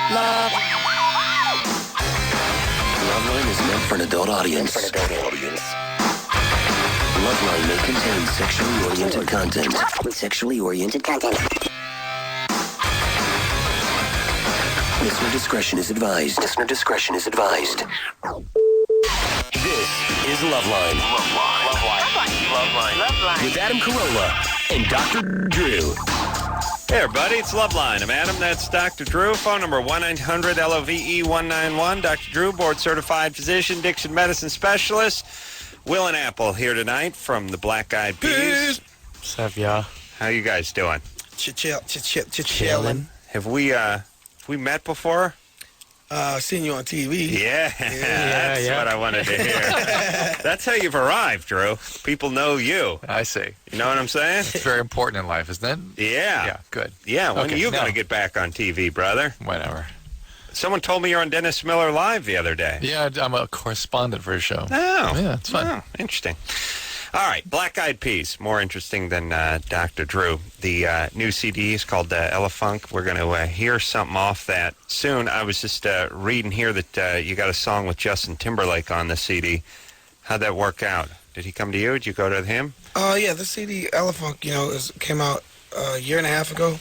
Loveline is meant for an adult audience. Loveline may contain sexually oriented content. Listener discretion is advised. This is Loveline. With Adam Carolla and Dr. Drew. Hey, everybody, it's Loveline. I'm Adam, that's Dr. Drew. Phone number 1-900-LOVE-191. Dr. Drew, board-certified physician, diction medicine specialist. Will and Apple here tonight from the Black Eyed Peas. What's up, y'all? How you guys doing? Chillin'. Have we met before? Seen you on TV. Yeah, that's what I wanted to hear. That's how you've arrived, Drew. People know you. I see. You know what I'm saying? It's very important in life, isn't it? Yeah. Yeah, good. Yeah, when Okay, are you no. going to get back on TV, brother? Whatever. Someone told me you're on Dennis Miller Live the other day. Yeah, I'm a correspondent for a show. Oh. Yeah, it's fun. Oh, interesting. All right, Black Eyed Peas, more interesting than Dr. Drew. The new CD is called Elefunk. We're going to hear something off that soon. I was just reading here that you got a song with Justin Timberlake on the CD. How'd that work out? Did he come to you? Did you go to him? Yeah, the CD Elefunk, came out a year and a half ago,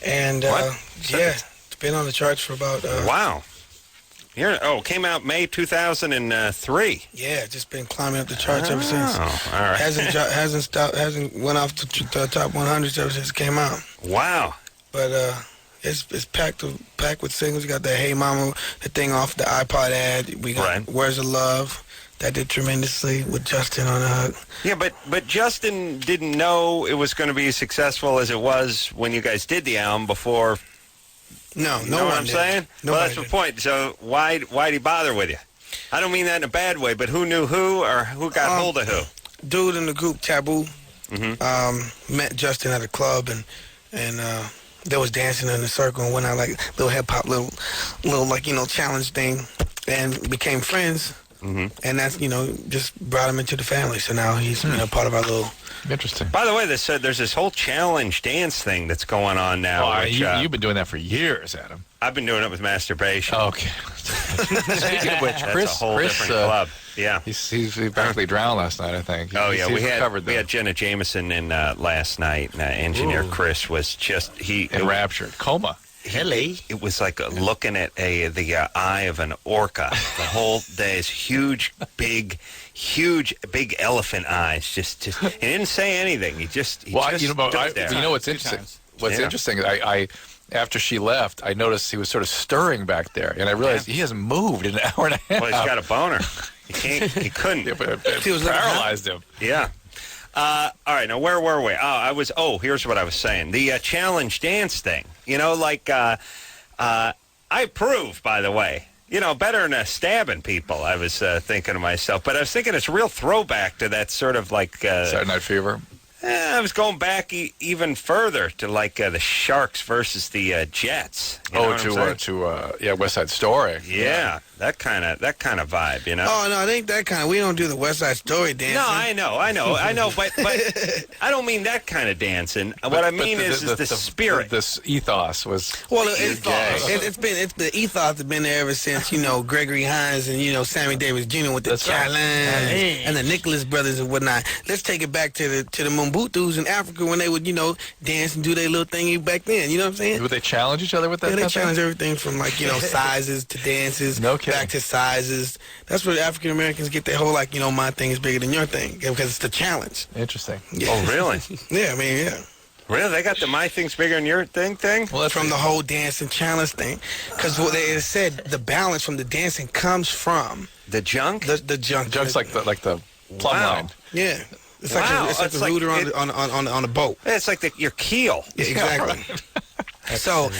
and it's been on the charts for about. Wow. Came out May 2003. Yeah, just been climbing up the charts ever since. Oh, all right. Hasn't stopped. Hasn't went off the top 100 ever since it came out. Wow. But it's packed with singles. You got that Hey Mama, the thing off the iPod ad. We got Where's the Love. That did tremendously with Justin on the hook. Yeah, but Justin didn't know it was going to be as successful as it was when you guys did the album before. No, You know what I'm saying? Well, that's the point. So why'd he bother with you? I don't mean that in a bad way, but who knew who or who got hold of who? Dude in the group Taboo met Justin at a club and they was dancing in a circle and went out like little hip hop little challenge thing and became friends. And that's just brought him into the family. So now he's part of our little. Interesting. By the way, there's this whole challenge dance thing that's going on now. You've been doing that for years, Adam. I've been doing it with masturbation. Oh, okay. Speaking of which, That's Chris, a whole different club. Yeah. He practically drowned last night, I think. We had Jenna Jameson in last night, and engineer Chris was just enraptured, coma. It was like looking at the eye of an orca. The whole day is huge, big elephant eyes. Just he didn't say anything. He just stood there. You know what's interesting? What's interesting? I after she left, I noticed he was sort of stirring back there, and I realized he hasn't moved in an hour and a half. Well, he's got a boner. He couldn't. It paralyzed him. Yeah. All right, now where were we? Here's what I was saying. The challenge dance thing. I approve, by the way. Better than stabbing people, I was thinking to myself. But I was thinking it's a real throwback to that sort of like... Saturday Night Fever? I was going back even further to like the Sharks versus the Jets. To West Side Story. Yeah, that kind of vibe, Oh no, it ain't that kind of. We don't do the West Side Story dancing. No, I know, but I don't mean that kind of dancing. What I mean is the spirit. This ethos was. Well, it's the ethos has been there ever since Gregory Hines and Sammy Davis Jr. with the challenge and the Nicholas brothers and whatnot. Let's take it back to the Mbutus in Africa when they would dance and do their little thingy back then. You know what I'm saying? Would they challenge each other with that? Yeah, they challenge everything from sizes to dances. No kidding. Back to sizes. That's where African Americans get their whole my thing is bigger than your thing because it's the challenge. Interesting. Yeah. Oh, really? Yeah, I mean, yeah. Really? They got the my thing's bigger than your thing? Well, that's from the whole dance and challenge thing. Because what they said, the balance from the dancing comes from the junk. The junk. Junk's like the plumb line. Yeah. It's like the rudder on a boat. It's like your keel. Yeah, exactly. So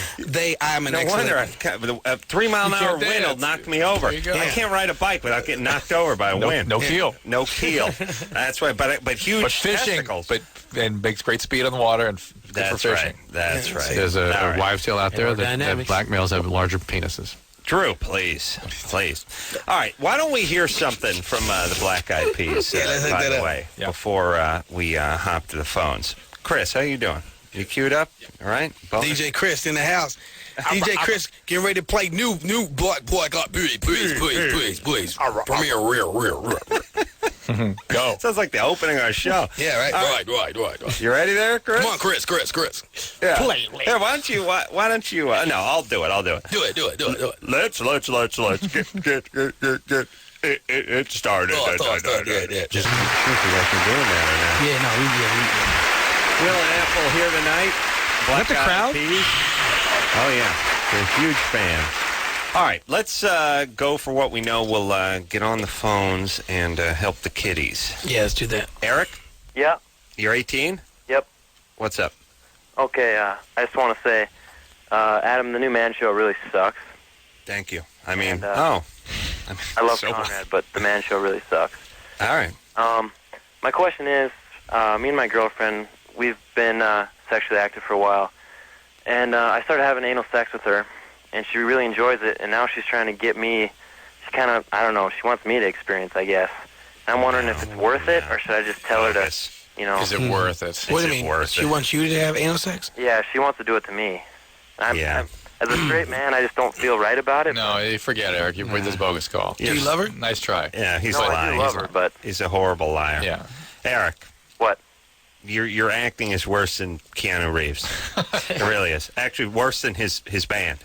I'm an excellent. No wonder a 3 mile an hour wind will knock me over. I can't ride a bike without getting knocked over by a wind. No keel. No keel. That's right. But huge fishing. testicles. And makes great speed on the water and good for fishing. That's right. There's a wives' tale out there that black males have larger penises. Drew, please. All right, why don't we hear something from the Black Eyed Peas, by the way, before we hop to the phones. Chris, how you doing? You queued up? All right? DJ Chris in the house. DJ Chris getting ready to play new Black please. Premier real. Go. Sounds like the opening of our show. Yeah, right. Right. You ready there, Chris? Come on, Chris. Yeah. Play. Here, why don't you? No, I'll do it. Do it. Let's get it started. Just tricky like you're doing that right now. Yeah, no, we Will and Apple here tonight. Black the crowd? Eyed Peas. Oh yeah, they're a huge fan. All right, let's go for what we know. We'll get on the phones and help the kiddies. Yeah, let's do that. Eric, Yeah. you're 18. Yep. What's up? Okay. I just want to say, Adam, the new Man Show really sucks. Thank you. I mean, And, I love Conrad, but the Man Show really sucks. All right. My question is, me and my girlfriend, we've been sexually active for a while, and I started having anal sex with her, and she really enjoys it, and now she's trying to get me, she kind of, I don't know, she wants me to experience, I guess. And I'm wondering if it's worth it, or should I just tell her to, you know. Is it worth it? What do you mean? She wants you to have anal sex? Yeah, she wants to do it to me. I'm, as a straight man, I just don't feel right about it. No, forget it, Eric. You're with this bogus call. Do you love her? Nice try. Yeah, he's No, I lying. do love her, but He's a horrible liar. Yeah. Eric. What? Your acting is worse than Keanu Reeves. It really is. Actually, worse than his band,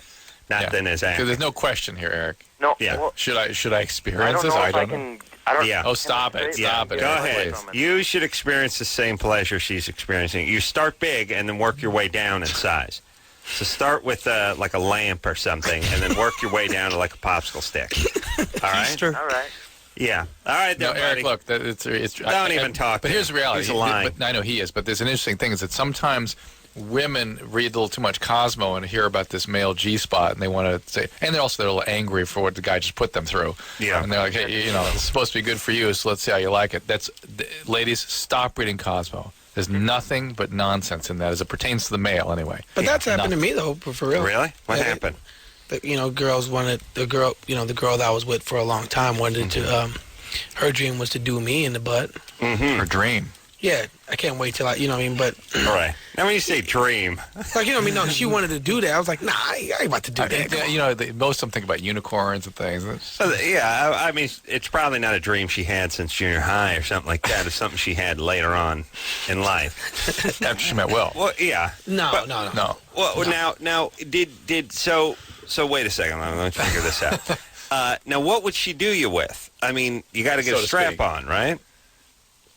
not than his acting. Because there's no question here, Eric. No. Yeah. Well, Should I experience I don't this? know I if I don't know. can. I don't. Yeah. Oh, stop it. Stop it. Go Eric, ahead. please. You should experience the same pleasure she's experiencing. You start big and then work your way down in size. So start with like a lamp or something, and then work your way down to like a popsicle stick. All right. All right. Yeah. All right. No, Then, Eric, buddy. look, it's Don't even talk But to here's him. the reality. He's lying. I know he is, but there's an interesting thing is that sometimes women read a little too much Cosmo and hear about this male G-spot, and they want to say, and they're a little angry for what the guy just put them through. Yeah. And they're like, hey, it's supposed to be good for you, so let's see how you like it. Ladies, stop reading Cosmo. There's nothing but nonsense in that as it pertains to the male, anyway. But that's happened to me though, for real. Really? What Yeah, happened? Girls wanted the girl that I was with for a long time wanted to. Her dream was to do me in the butt. Her dream. Yeah, I can't wait till but All right. Now, when you say dream, no, she wanted to do that. I was like, nah, I ain't about to do that. Most of them think about unicorns and things. yeah, I mean, it's probably not a dream she had since junior high or something like that. It's something she had later on in life. After she met Will. Well, yeah. No. Well, No. now, so wait a second. Let me figure this out. Now, what would she do you with? I mean, you got to get a strap on, right?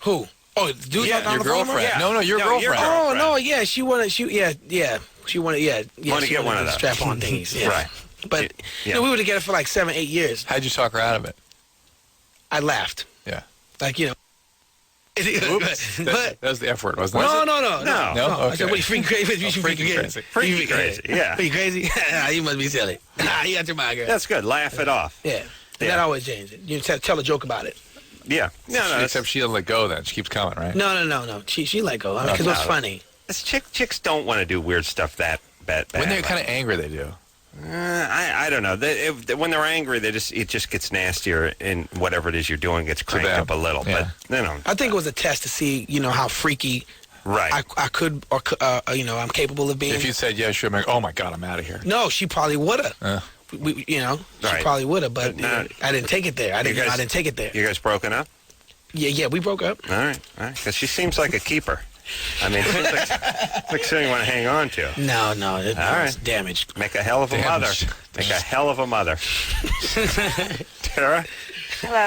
Who? Oh, the dude Yeah, on Your the phone? girlfriend. Yeah. No, your No, girlfriend. your Oh girlfriend. no, yeah, she wanted, She wanted, Want to get one of those. strap-on things, yeah. Right. But Yeah. we were together for like 7-8 years. How'd you talk her out of it? I laughed, Yeah. like Oops. but that was the F word, wasn't it? no. No? I said, Okay. what, you freaking crazy? You freaking crazy? Freaking crazy, yeah. You crazy? You must be silly. You got your mind, girl. That's good. Laugh it off. Yeah. Yeah. That always changes it. You tell a joke about it. Yeah. No, Except she doesn't let go then. She keeps coming, right? No. She let go. Because it was funny. chicks don't want to do weird stuff that bad. When they're kind of angry, they do. I don't know. When they're angry, it just gets nastier, and whatever it is you're doing gets cranked up a little. Yeah. But I think it was a test to see, how freaky right. I could, or I'm capable of being. If you said yes, she'd be like, oh my God, I'm out of here. No, she probably would have. She Right. probably would have, but But I didn't take it there. I didn't take it there. You guys broken up? Yeah, we broke up. All right. Because she seems like a keeper. I mean, it's like something you want to hang on to. No, All it's right. damaged. Make a hell of a mother. Make a hell of a mother. Tara, Hello?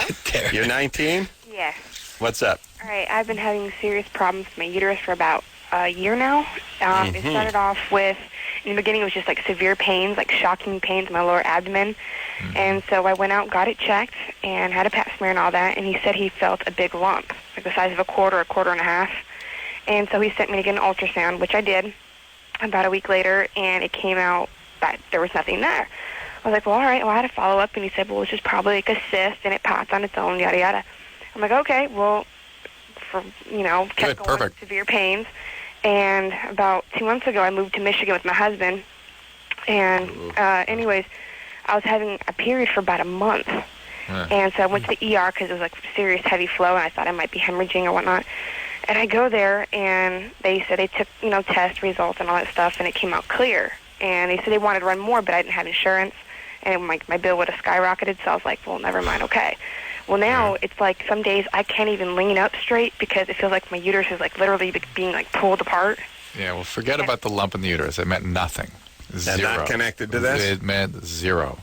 you're 19? Yes. What's up? All right, I've been having serious problems with my uterus for about a year now. It started off with, in the beginning, it was just like severe pains, like shocking pains in my lower abdomen. And so I went out, got it checked, and had a pap smear and all that, and he said he felt a big lump, like the size of a quarter and a half. And so he sent me to get an ultrasound, which I did about a week later, and it came out that there was nothing there. I was like, well, all right. Well, I had a follow-up, and he said, well, it's just probably like a cyst, and it pops on its own, yada, yada. I'm like, okay, well, kept Good, going with perfect. severe pains. And about 2 months ago, I moved to Michigan with my husband. And anyways, I was having a period for about a month. And so I went to the ER because it was like serious heavy flow, and I thought I might be hemorrhaging or whatnot. And I go there, and they said they took, test results and all that stuff, and it came out clear. and they said they wanted to run more, but I didn't have insurance, and my bill would have skyrocketed, so I was like, well, never mind, okay. Well, now it's like some days I can't even lean up straight because it feels like my uterus is like literally being like pulled apart. Yeah, well, forget about the lump in the uterus. It meant nothing. Zero. They're not connected to this? It meant zero.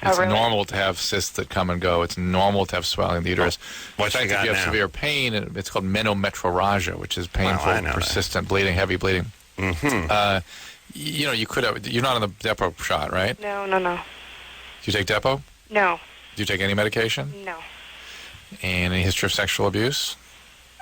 Oh, It's really? normal to have cysts that come and go. It's normal to have swelling in the uterus. What's In she fact, if got you have now? severe pain, it's called menometrorrhagia, which is painful, I know persistent bleeding, heavy bleeding. Mm-hmm. You could have. You're not on the Depo shot, right? No. Do you take Depo? No. Do you take any medication? No. And any history of sexual abuse?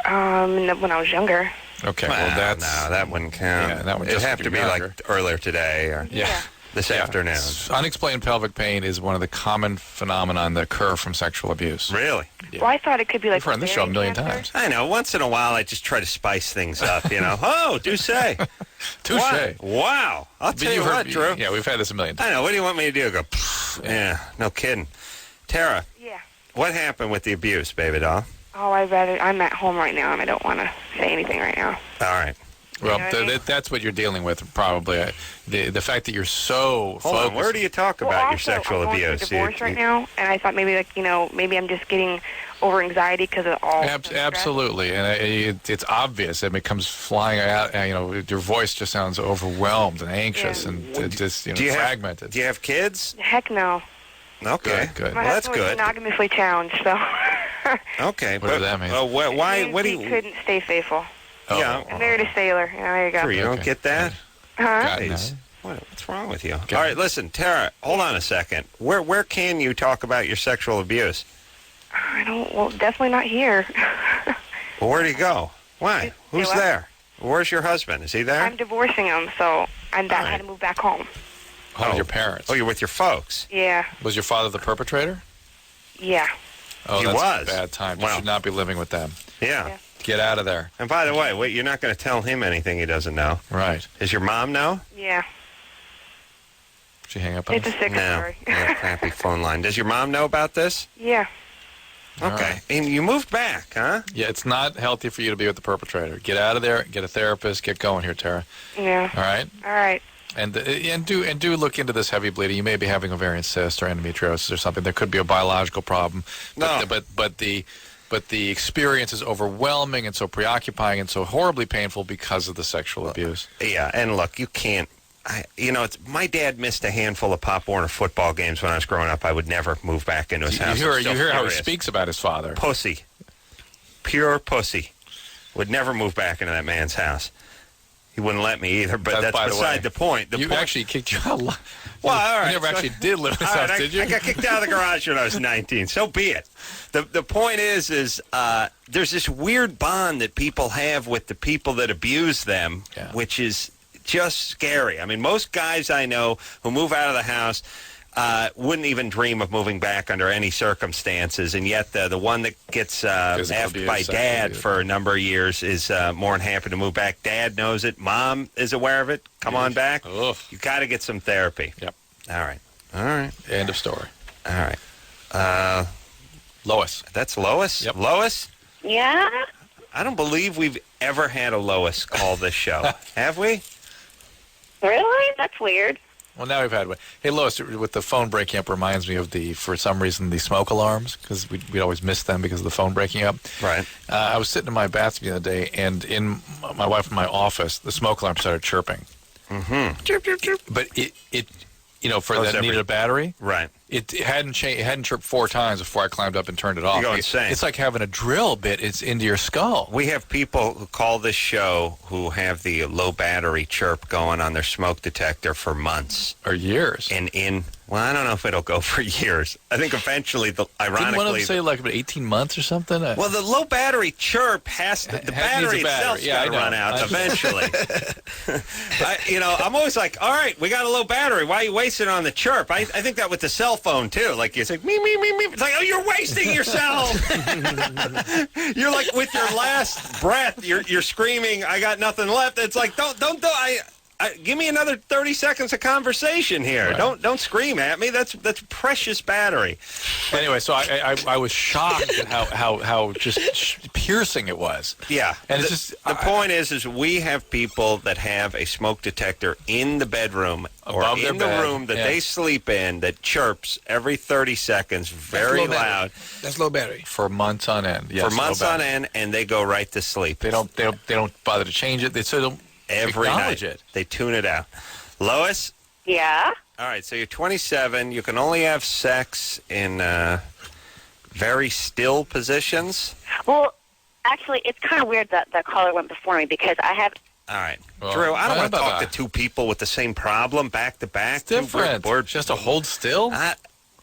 No, when I was younger. Okay, Well, well, that's... no, that wouldn't count. Yeah, that would It'd just have be to be younger. like earlier today or Yeah. this Yeah. afternoon. Unexplained pelvic pain is one of the common phenomenon that occur from sexual abuse. Really? Yeah. Well, I thought it could be like You've heard this show a ovarian million cancer. times. I know. Once in a while, I just try to spice things up, you know. Oh, do say. Touche. Wow. I'll tell you what, Drew. Yeah, we've had this a million times. I know. What do you want me to do? Go, yeah, no kidding. Tara, Yeah. what happened with the abuse, baby doll? Oh, I'm at home right now, and I don't want to say anything right now. All right. Well, You know what I mean? that's what you're dealing with, probably. The fact that you're so Hold on. focused. Where do you talk about your also, sexual I'm going abuse? through divorce right now, and I thought maybe maybe I'm just getting over anxiety because of all. the stress. Absolutely, and it's obvious. It comes flying out. Your voice just sounds overwhelmed and anxious Yeah. and just Do you fragmented. Do you have kids? Heck no. Okay. Good. My Well, that's husband was good. monogamously challenged, so Okay. What does that mean? Why? What do he you? couldn't stay faithful. Oh, Yeah. I married a sailor. Yeah, there you go. Sure, you don't Okay. get that? Huh? Got it. Please. What's wrong with you? Okay. All right, listen, Tara, hold on a second. Where can you talk about your sexual abuse? I don't. Well, definitely not here. Well, where do you go? Why? Who's what? there? Where's your husband? Is he there? I'm divorcing him, so I had to move back home. Home with your parents. Oh, you're with your folks. Yeah. Was your father the perpetrator? Yeah. Oh, He that's was. a bad time. You Wow. should not be living with them. Yeah. Yeah. Get out of there. And by the way, wait, you're not going to tell him anything he doesn't know. Right. Does your mom know? Yeah. Did she hang up on It's a us? sick No. story. Yeah, crappy phone line. Does your mom know about this? Yeah. All Okay. right. And you moved back, huh? Yeah, it's not healthy for you to be with the perpetrator. Get out of there. Get a therapist. Get going here, Tara. Yeah. All right. All right. And do look into this heavy bleeding. You may be having ovarian cyst or endometriosis or something. There could be a biological problem. No. But the experience is overwhelming and so preoccupying and so horribly painful because of the sexual abuse. Yeah, and look, you can't. My dad missed a handful of Pop Warner football games when I was growing up. I would never move back into his house. You I'm still hear how he furious. speaks about his father. Pussy. Pure pussy. Would never move back into that man's house. He wouldn't let me either, but that's by the beside way, the point. The You point, actually kicked you out. Well, all right. You never so- actually did live in his all right, house, did you? I got kicked out of the garage when I was 19. So be it. The point is there's this weird bond that people have with the people that abuse them, Yeah. which is just scary. I mean, most guys I know who move out of the house wouldn't even dream of moving back under any circumstances, and yet the one that gets Physical effed abuse, by sexual dad abuse. for a number of years is more than happy to move back. Dad knows it. Mom is aware of it. Come on back. Ugh. You got to get some therapy. Yep. All right. All right. End of story. All right. Lois. That's Lois? Yep. Lois? Yeah? I don't believe we've ever had a Lois call this show. Have we? Really? That's weird. Well, now we've had one. Hey, Lois, with the phone breaking up reminds me of for some reason, the smoke alarms, because we'd always miss them because of the phone breaking up. Right. I was sitting in my bathroom the other day, and in my wife and my office, the smoke alarm started chirping. Mm-hmm. Chirp, chirp, chirp. But it for Goes that needed a battery, Right. it hadn't changed. It hadn't chirped 4 times before I climbed up and turned it off. You go insane. It's like having a drill bit. It's into your skull. We have people who call this show who have the low battery chirp going on their smoke detector for months. Or years. Well, I don't know if it'll go for years. I think eventually, Didn't one of ironically... them say like about 18 months or something? Well, the low battery chirp has to... The Needs a battery battery. itself's Yeah, got to I know. run out I know. eventually. I'm always like, all right, we got a low battery. Why are you wasting it on the chirp? I think that with the cell phone, too. Like, it's like, me, me, me, me. It's like, oh, you're wasting yourself. You're like, with your last breath, you're screaming, I got nothing left. It's like, don't. Give me another 30 seconds of conversation here. Right. Don't scream at me. That's precious battery. Anyway, so I was shocked at how just piercing it was. Yeah. And it's just the point is we have people that have a smoke detector in the bedroom or Above in their the bed. room that Yeah. they sleep in that chirps every 30 seconds, very low battery. loud, That's low battery. for months on end. Yes, for months no on bad. end, and they go right to sleep. They don't bother to change it. They don't Every acknowledge night. it. They tune it out. Lois? Yeah. All right, so you're 27. You can only have sex in very still positions. Well, actually, it's kind of weird that the caller went before me because I have. All right. Well, Drew, I don't want to blah, talk blah, to two people with the same problem back to back. It's different. Just to hold still.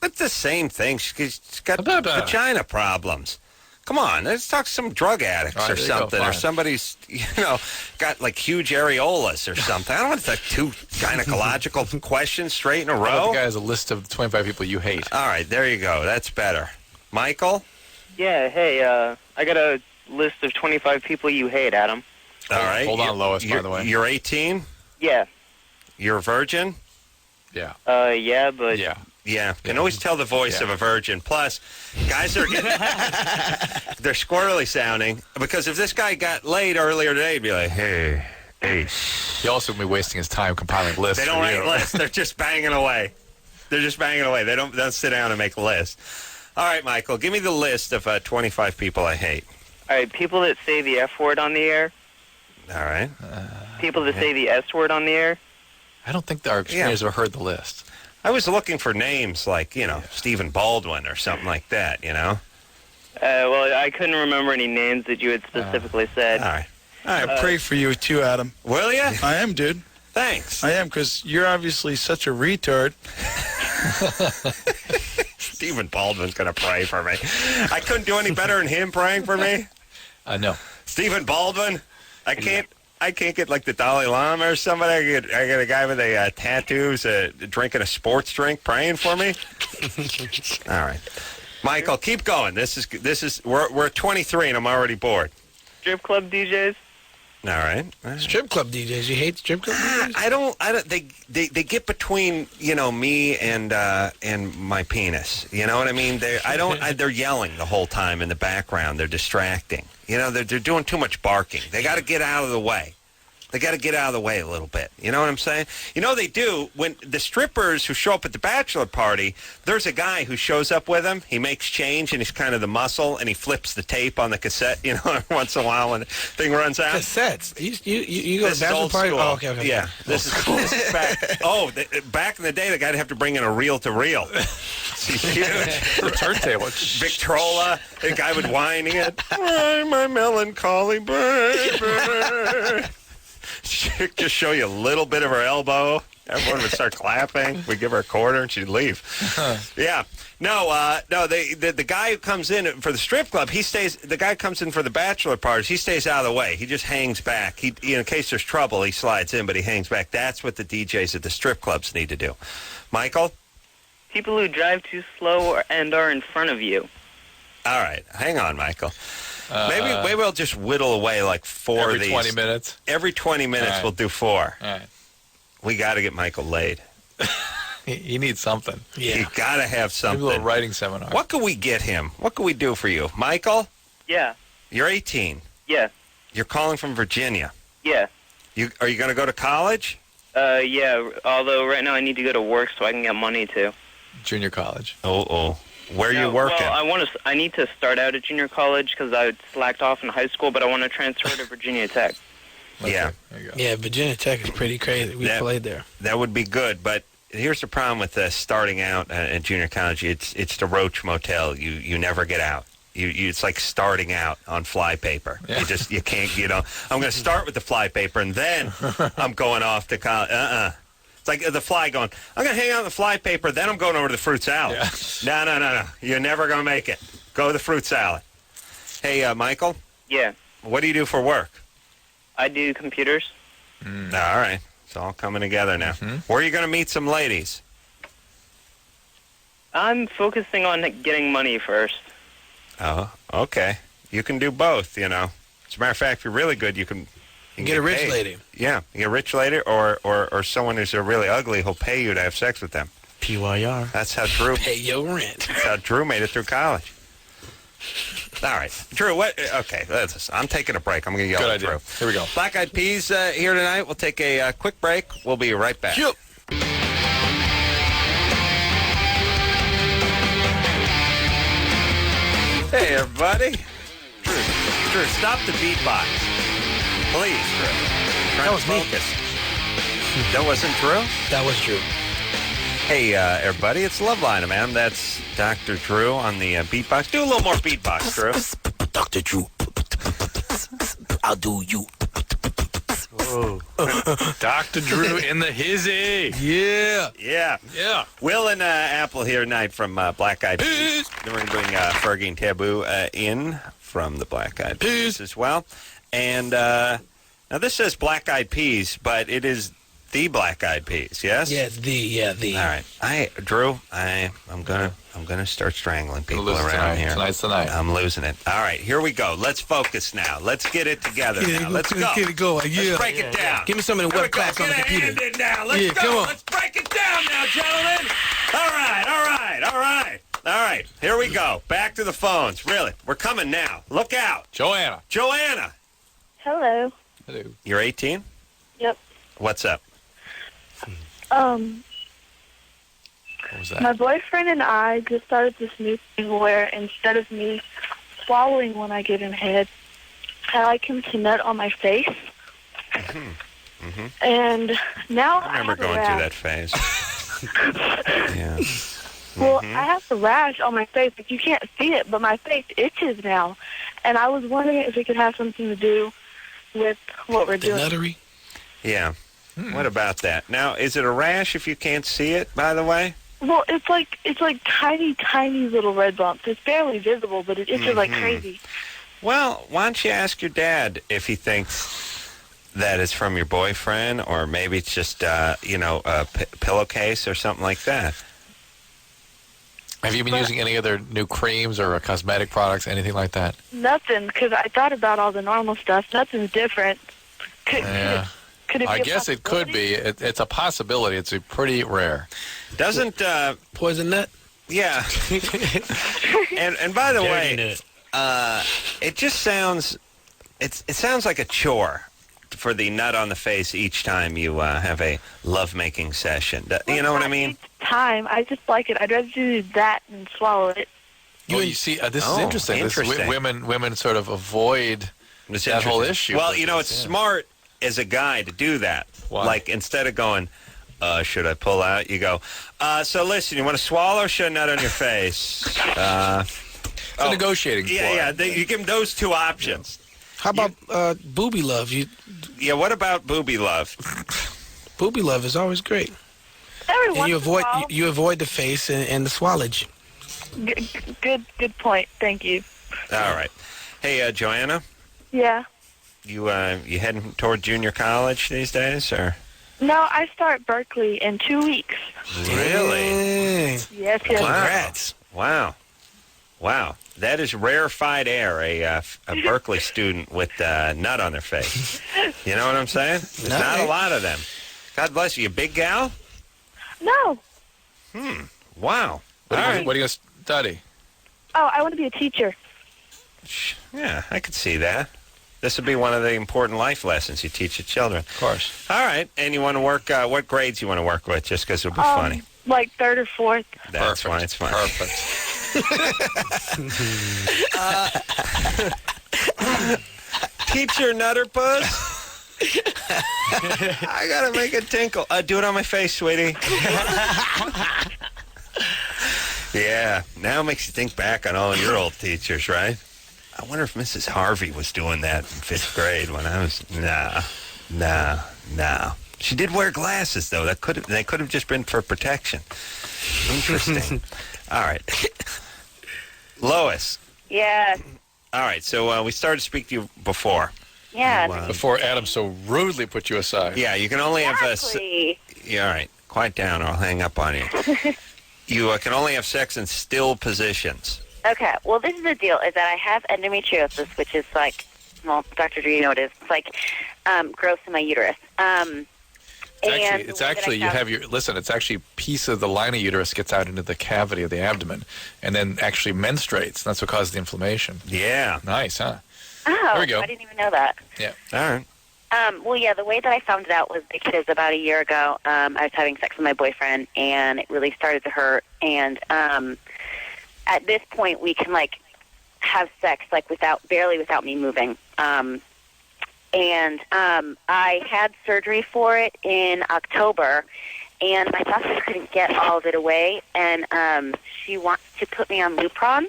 It's the same thing. She's got Blah, blah. vagina problems. Come on, let's talk to some drug addicts All right, or there you go, something, or fine. somebody's, got like huge areolas or something. I don't want to take two gynecological questions straight in a How about row. the guy has a list of 25 people you hate. All right, there you go. That's better. Michael? Yeah, hey, I got a list of 25 people you hate, Adam. All right. Hold on, Lois, by You're- the way. You're 18? Yeah. You're a virgin? Yeah. Yeah, but Yeah. Yeah, can always tell the voice Yeah. of a virgin. Plus, guys are getting, they're squirrely sounding, because if this guy got laid earlier today, he'd be like, hey, He also would be wasting his time compiling lists. they don't for write you. lists. They're just banging away. They don't sit down and make lists. All right, Michael, give me the list of 25 people I hate. all right, people that say the F word on the air, All right. people that say the S word on the air. I don't think our experience have heard the list. I was looking for names like, Stephen Baldwin or something like that, Well, I couldn't remember any names that you had specifically said. All right. I pray for you too, Adam. Will you? I am, dude. Thanks. I am, because you're obviously such a retard. Stephen Baldwin's going to pray for me. I couldn't do any better than him praying for me. No. Stephen Baldwin, I can't get like the Dalai Lama or somebody. I get a guy with a tattoos drinking a sports drink praying for me. All right, Michael, keep going. This is we're 23 and I'm already bored. Strip club DJs. All right. Strip club DJs. You hate strip club DJs? I don't. They get between me and my penis. You know what I mean? They're yelling the whole time in the background. They're distracting. They're doing too much barking. They got to get out of the way. They got to get out of the way a little bit. You know what I'm saying? They do. When the strippers who show up at the bachelor party, there's a guy who shows up with them. He makes change, and he's kind of the muscle, and he flips the tape on the cassette, every once in a while when the thing runs out. Cassettes. You go This to is bachelor old party? school. Oh, okay. Yeah, this is back. Back in the day, the guy'd have to bring in a reel-to-reel. It's huge. Turntable. Victrola, the guy would whine in. "Why, my melancholy baby." She'd just show you a little bit of her elbow. Everyone would start clapping. We'd give her a quarter, and she'd leave. Yeah. No. The guy who comes in for the strip club, he stays. The guy comes in for the bachelor parties. He stays out of the way. He just hangs back. In case there's trouble, he slides in, but he hangs back. That's what the DJs at the strip clubs need to do. Michael? People who drive too slow and are in front of you. All right. Hang on, Michael. Maybe we'll just whittle away like four of these. Every 20 minutes? Every 20 minutes, All right. we'll do four. All right. We got to get Michael laid. He needs something. Yeah. You got to have Maybe something. a little writing seminar. What can we get him? What can we do for you? Michael, Yeah. you're 18. Yeah. You're calling from Virginia. Yeah. Are you going to go to college? Yeah. Although right now I need to go to work so I can get money too. Junior college. Oh. Where are you working? Well, I need to start out at junior college because I slacked off in high school, but I want to transfer to Virginia Tech. Yeah. There you go. Yeah, Virginia Tech is pretty crazy. We played there. That would be good, but here's the problem with starting out at junior college. It's the Roach Motel. You never get out. It's like starting out on flypaper. Yeah. You can't. I'm going to start with the flypaper and then I'm going off to college. It's like the fly going, I'm going to hang out on the flypaper, then I'm going over to the fruit salad. Yeah. No. You're never going to make it. Go to the fruit salad. Hey, Michael, Yeah. what do you do for work? I do computers. All right. It's all coming together now. Where are you going to meet some ladies? I'm focusing on getting money first. Oh, okay. You can do both, As a matter of fact, if you're really good, you can You Get a rich paid. lady. Yeah, you get a rich lady or someone who's really ugly who'll pay you to have sex with them. PYR. That's how Drew. Pay your rent. That's how Drew made it through college. All right, Drew. What? Okay, I'm taking a break. I'm going to yell at Drew. Here we go. Black Eyed Peas here tonight. We'll take a quick break. We'll be right back. Yep. Hey, everybody. Drew, stop the beatbox. Please, Drew. That was me. That wasn't Drew? That was Drew. Hey, everybody. It's Loveline, man. That's Dr. Drew on the beatbox. Do a little more beatbox, Drew. Dr. Drew. I'll do you. Dr. Drew in the hizzy. Yeah. Will and Apple here tonight from Black Eyed Peas. Then we're going to bring Fergie and Taboo in from the Black Eyed Peas as well. And now this says Black Eyed Peas, but it is the Black Eyed Peas, yes? Yeah, the. All right. Drew, I'm gonna start strangling people around here. Tonight's the night. I'm losing it. All right, here we go. Let's focus now. Let's get it together now. Let's go. Get it going. Yeah. Let's break it down. Give me some of the web class on the computer. Get a hand in now. Let's go. Come on. Let's break it down now, gentlemen. All right. Here we go. Back to the phones. Really, we're coming now. Look out. Joanna. Hello. Hello. You're 18? Yep. What's up? What was that? My boyfriend and I just started this new thing where instead of me swallowing when I get in head, I like him to nut on my face. And now I remember have a going through rash. that phase. Yeah. Well, I have the rash on my face. Like, you can't see it, but my face itches now. And I was wondering if it could have something to do with what we're The doing. nuttery. Yeah. What about that? Now, is it a rash if you can't see it, by the way? Well, it's like tiny, tiny little red bumps. It's barely visible, but it itches like crazy. Well, why don't you ask your dad if he thinks that it's from your boyfriend, or maybe it's just, a pillowcase or something like that. Have you been using any other new creams or cosmetic products, anything like that? Nothing, because I thought about all the normal stuff. Nothing's different. Could it be I a guess it could be. It's a possibility. It's pretty rare. Doesn't Poison nut. yeah. and by the way, it just sounds it sounds like a chore for the nut on the face each time you have a lovemaking session. You know what I mean? Each time, I just like it. I'd rather do that than swallow it. You see, this is interesting. Interesting. Women sort of avoid It's that whole interesting. issue. Well, it's smart as a guy to do that. Why? Like, instead of going, should I pull out? You go, so listen, you want to swallow or should I nut on your face? It's a negotiating point. Yeah. You give them those two options. How about booby love? Yeah, what about booby love? Booby love is always great. Every And once you in a avoid while. you avoid the face and the swallage. Good point. Thank you. All right. Hey, Joanna, Yeah. you heading toward junior college these days, or? No, I start Berkeley in 2 weeks. Really? Dang. Yes. Congrats. Wow. That is rarefied air, a Berkeley student with nut on their face. You know what I'm saying? There's not a lot of them. God bless you. You a big gal? No. Wow. What All are right. you going to study? Oh, I want to be a teacher. Yeah, I could see that. This would be one of the important life lessons you teach your children. Of course. All right. And you want to work, what grades you want to work with, just because it'll be funny? Like third or fourth. That's why it's funny. Perfect. Teacher Nutter Puss? I got to make it tinkle. Do it on my face, sweetie. Yeah. Now it makes you think back on all your old teachers, right? I wonder if Mrs. Harvey was doing that in 5th grade when I was... No. She did wear glasses, though. They could have just been for protection. Interesting. All right. Lois. Yeah. All right, so we started to speak to you before. Yeah. Before Adam so rudely put you aside. Yeah, you can only have... Exactly. Yeah, all right. Quiet down or I'll hang up on you. You can only have sex in still positions. Okay. Well, this is the deal: is that I have endometriosis, which is like well, Dr. Drew, you know what it is. It's like growth in my uterus. It's actually you have your listen. It's actually a piece of the line of uterus gets out into the cavity of the abdomen, and then actually menstruates. That's what causes the inflammation. Yeah, nice, huh? Oh, there we go. I didn't even know that. Yeah. All right. Well, yeah, the way that I found it out was because about a year ago, I was having sex with my boyfriend, and it really started to hurt. And at this point, we can like have sex like barely without me moving. I had surgery for it in October, and my doctor couldn't get all of it away, and she wants to put me on Lupron,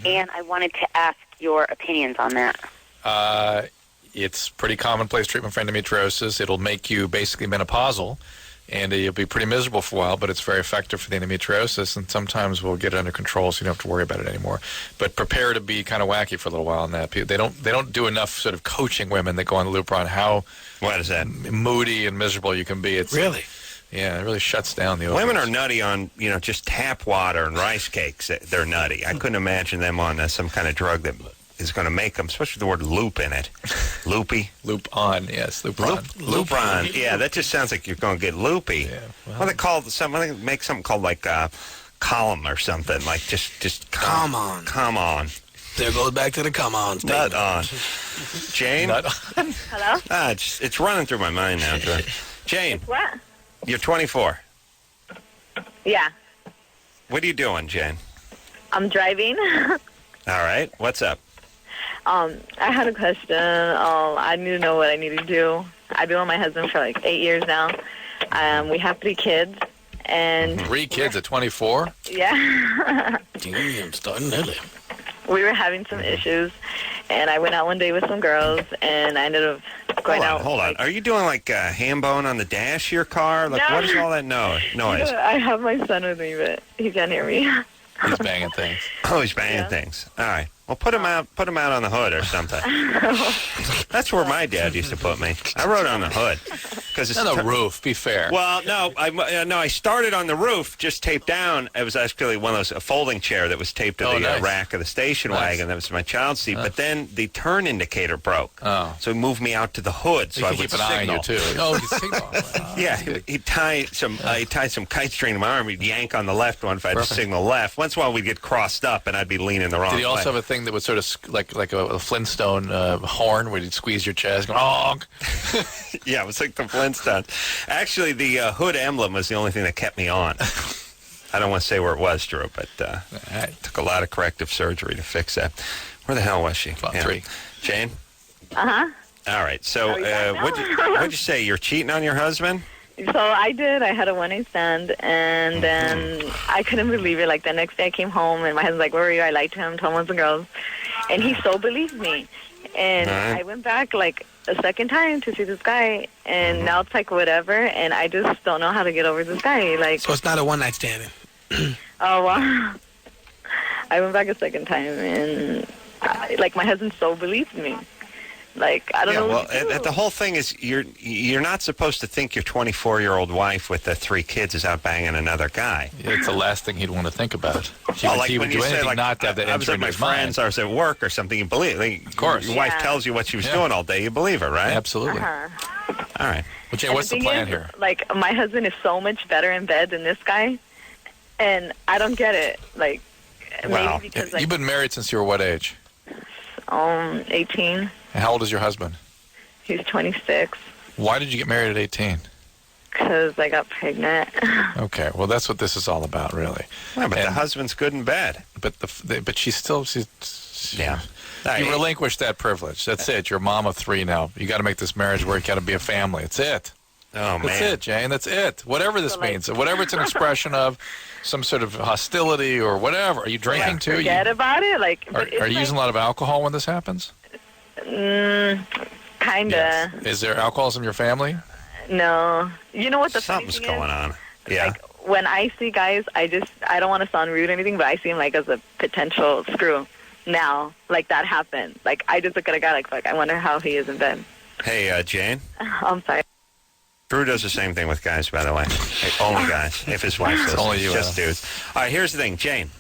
and I wanted to ask your opinions on that. It's pretty commonplace treatment for endometriosis. It'll make you basically menopausal, and you'll be pretty miserable for a while, but it's very effective for the endometriosis, and sometimes we'll get it under control so you don't have to worry about it anymore. But prepare to be kind of wacky for a little while on that. They don't do enough sort of coaching women that go on the Lupron how what is that? Moody and miserable you can be. It's really? Yeah, it really shuts down the ovaries. Women are nutty on, just tap water and rice cakes. They're nutty. I couldn't imagine them on some kind of drug that is going to make them, especially the word loop in it. Loopy? Loop on, yes. Lupron. Lupron. Yeah, that just sounds like you're going to get loopy. Yeah, well, they make something called like column or something. Like just come on. Come on. There goes back to the come on statement. Nut on. Jane? Nut on. Hello? It's running through my mind now. Jane. It's what? You're 24. Yeah. What are you doing, Jane? I'm driving. All right. What's up? I had a question. I need to know what I need to do. I've been with my husband for like 8 years now. We have 3 kids. And 3 kids at 24? Yeah. Damn, starting early. We were having some issues, and I went out one day with some girls, and I ended up going out. Hold on. Are you doing like a ham bone on the dash of your car? Like, No. what is all that noise? I have my son with me, but he can't hear me. He's banging things. Oh, he's banging things. All right. Well, put him out on the hood or something. That's where my dad used to put me. I rode on the hood because it's on the roof. Be fair. Well, no, I started on the roof, just taped down. It was actually one of those a folding chair that was taped to the rack of the station wagon. That was my child's seat. But then the turn indicator broke. Oh, so he moved me out to the hood, so I would keep an signal. eye on you too. Oh, he's signal. Yeah, he'd tie some kite string to my arm. He'd yank on the left one if I had to signal left. Once in a while, we'd get crossed up, and I'd be leaning the wrong way. Did he also have a thing that was sort of like a Flintstone horn where you'd squeeze your chest? Go, honk. Yeah, it was like the Flintstones. Actually, the hood emblem was the only thing that kept me on. I don't want to say where it was, Drew, but it took a lot of corrective surgery to fix that. Where the hell was she? About 3. Jane? Uh-huh. All right. So what'd you say? You're cheating on your husband? So I did. I had a one-night stand, and then I couldn't believe it. Like, the next day I came home, and my husband's like, where were you? I lied to him, told him it was the girls. And he so believed me. And I went back, like, a second time to see this guy, and now it's like whatever, and I just don't know how to get over this guy. Like, so it's not a one-night stand. Oh, well, I went back a second time, and, like, my husband so believed me. Like, I don't know. Well, the whole thing is you're not supposed to think your 24-year-old wife with the 3 kids is out banging another guy. Yeah, it's the last thing he'd want to think about. He would do anything not to have that enter in his mind. I was at my friends, I was at work or something. You believe it. Of course. Your wife tells you what she was doing all day. You believe her, right? Absolutely. Uh-huh. All right. Well, Jay, what's the plan here? Like, my husband is so much better in bed than this guy, and I don't get it. Like, maybe because you've been married since you were what age? 18. And how old is your husband? He's 26. Why did you get married at 18? Because I got pregnant. Okay, well, that's what this is all about, really. Yeah, but the husband's good in bed. But but she's yeah. You relinquished that privilege. That's it. You're a mom of 3 now. You got to make this marriage work. You got to be a family. That's it. Oh, man. That's it, Jane. That's it. Whatever this means. Whatever it's an expression of, some sort of hostility or whatever. Are you drinking too? Forget about it. Like, are you using a lot of alcohol when this happens? Kinda. Yes. Is there alcoholism in your family? No. You know what the Something's going on. Yeah. Like, when I see guys, I don't want to sound rude or anything, but I see him like as a potential screw. Now, like, that happened. Like, I just look at a guy like, fuck, I wonder how he is in bed. Hey, Jane. I'm sorry. Drew does the same thing with guys, by the way. Only guys. If his wife does. Only you, just dudes. All right, here's the thing. Jane,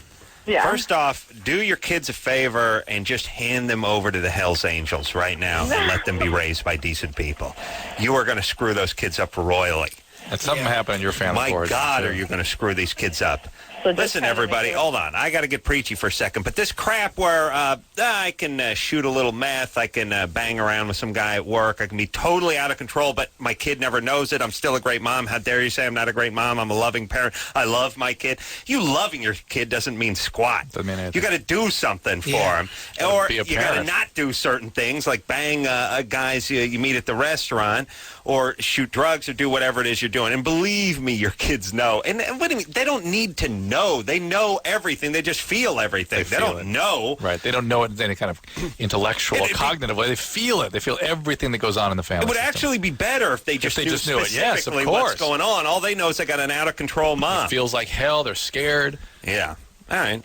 Yeah. First off, do your kids a favor and just hand them over to the Hells Angels right now and let them be raised by decent people. You are going to screw those kids up royally. And something happened in your family. My God, are you going to screw these kids up? So Listen, everybody, hold on. I got to get preachy for a second. But this crap where I can shoot a little meth, I can bang around with some guy at work, I can be totally out of control, but my kid never knows it. I'm still a great mom. How dare you say I'm not a great mom? I'm a loving parent. I love my kid. You loving your kid doesn't mean squat. Doesn't mean anything. You got to do something for him. Or you got to not do certain things like bang guys you meet at the restaurant or shoot drugs or do whatever it is you're doing. And believe me, your kids know. And what do you mean? They don't need to know. They know everything. They just feel everything. They don't know. Right. They don't know it in any kind of intellectual or cognitive way. They feel it. They feel everything that goes on in the family. It would actually be better if they just knew specifically what's going on. All they know is they got an out-of-control mom. It feels like hell. They're scared. Yeah. All right.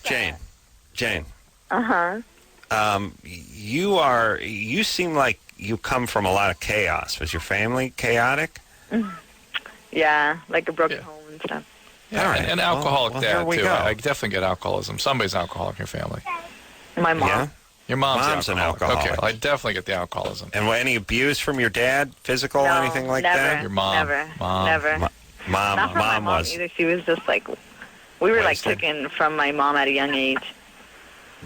Jane. Uh-huh. You seem like you come from a lot of chaos. Was your family chaotic? Yeah, like a broken home and stuff. Yeah, right. and alcoholic dad, too. Go. I definitely get alcoholism. Somebody's an alcoholic in your family. My mom. Yeah? Your mom's an alcoholic. Okay, well, I definitely get the alcoholism. And any abuse from your dad, physical, No, anything like never, that? Your mom. Never. Mom. Never. Mom Not from my mom was. either. She was just like, we were like Wasted. taken from my mom at a young age,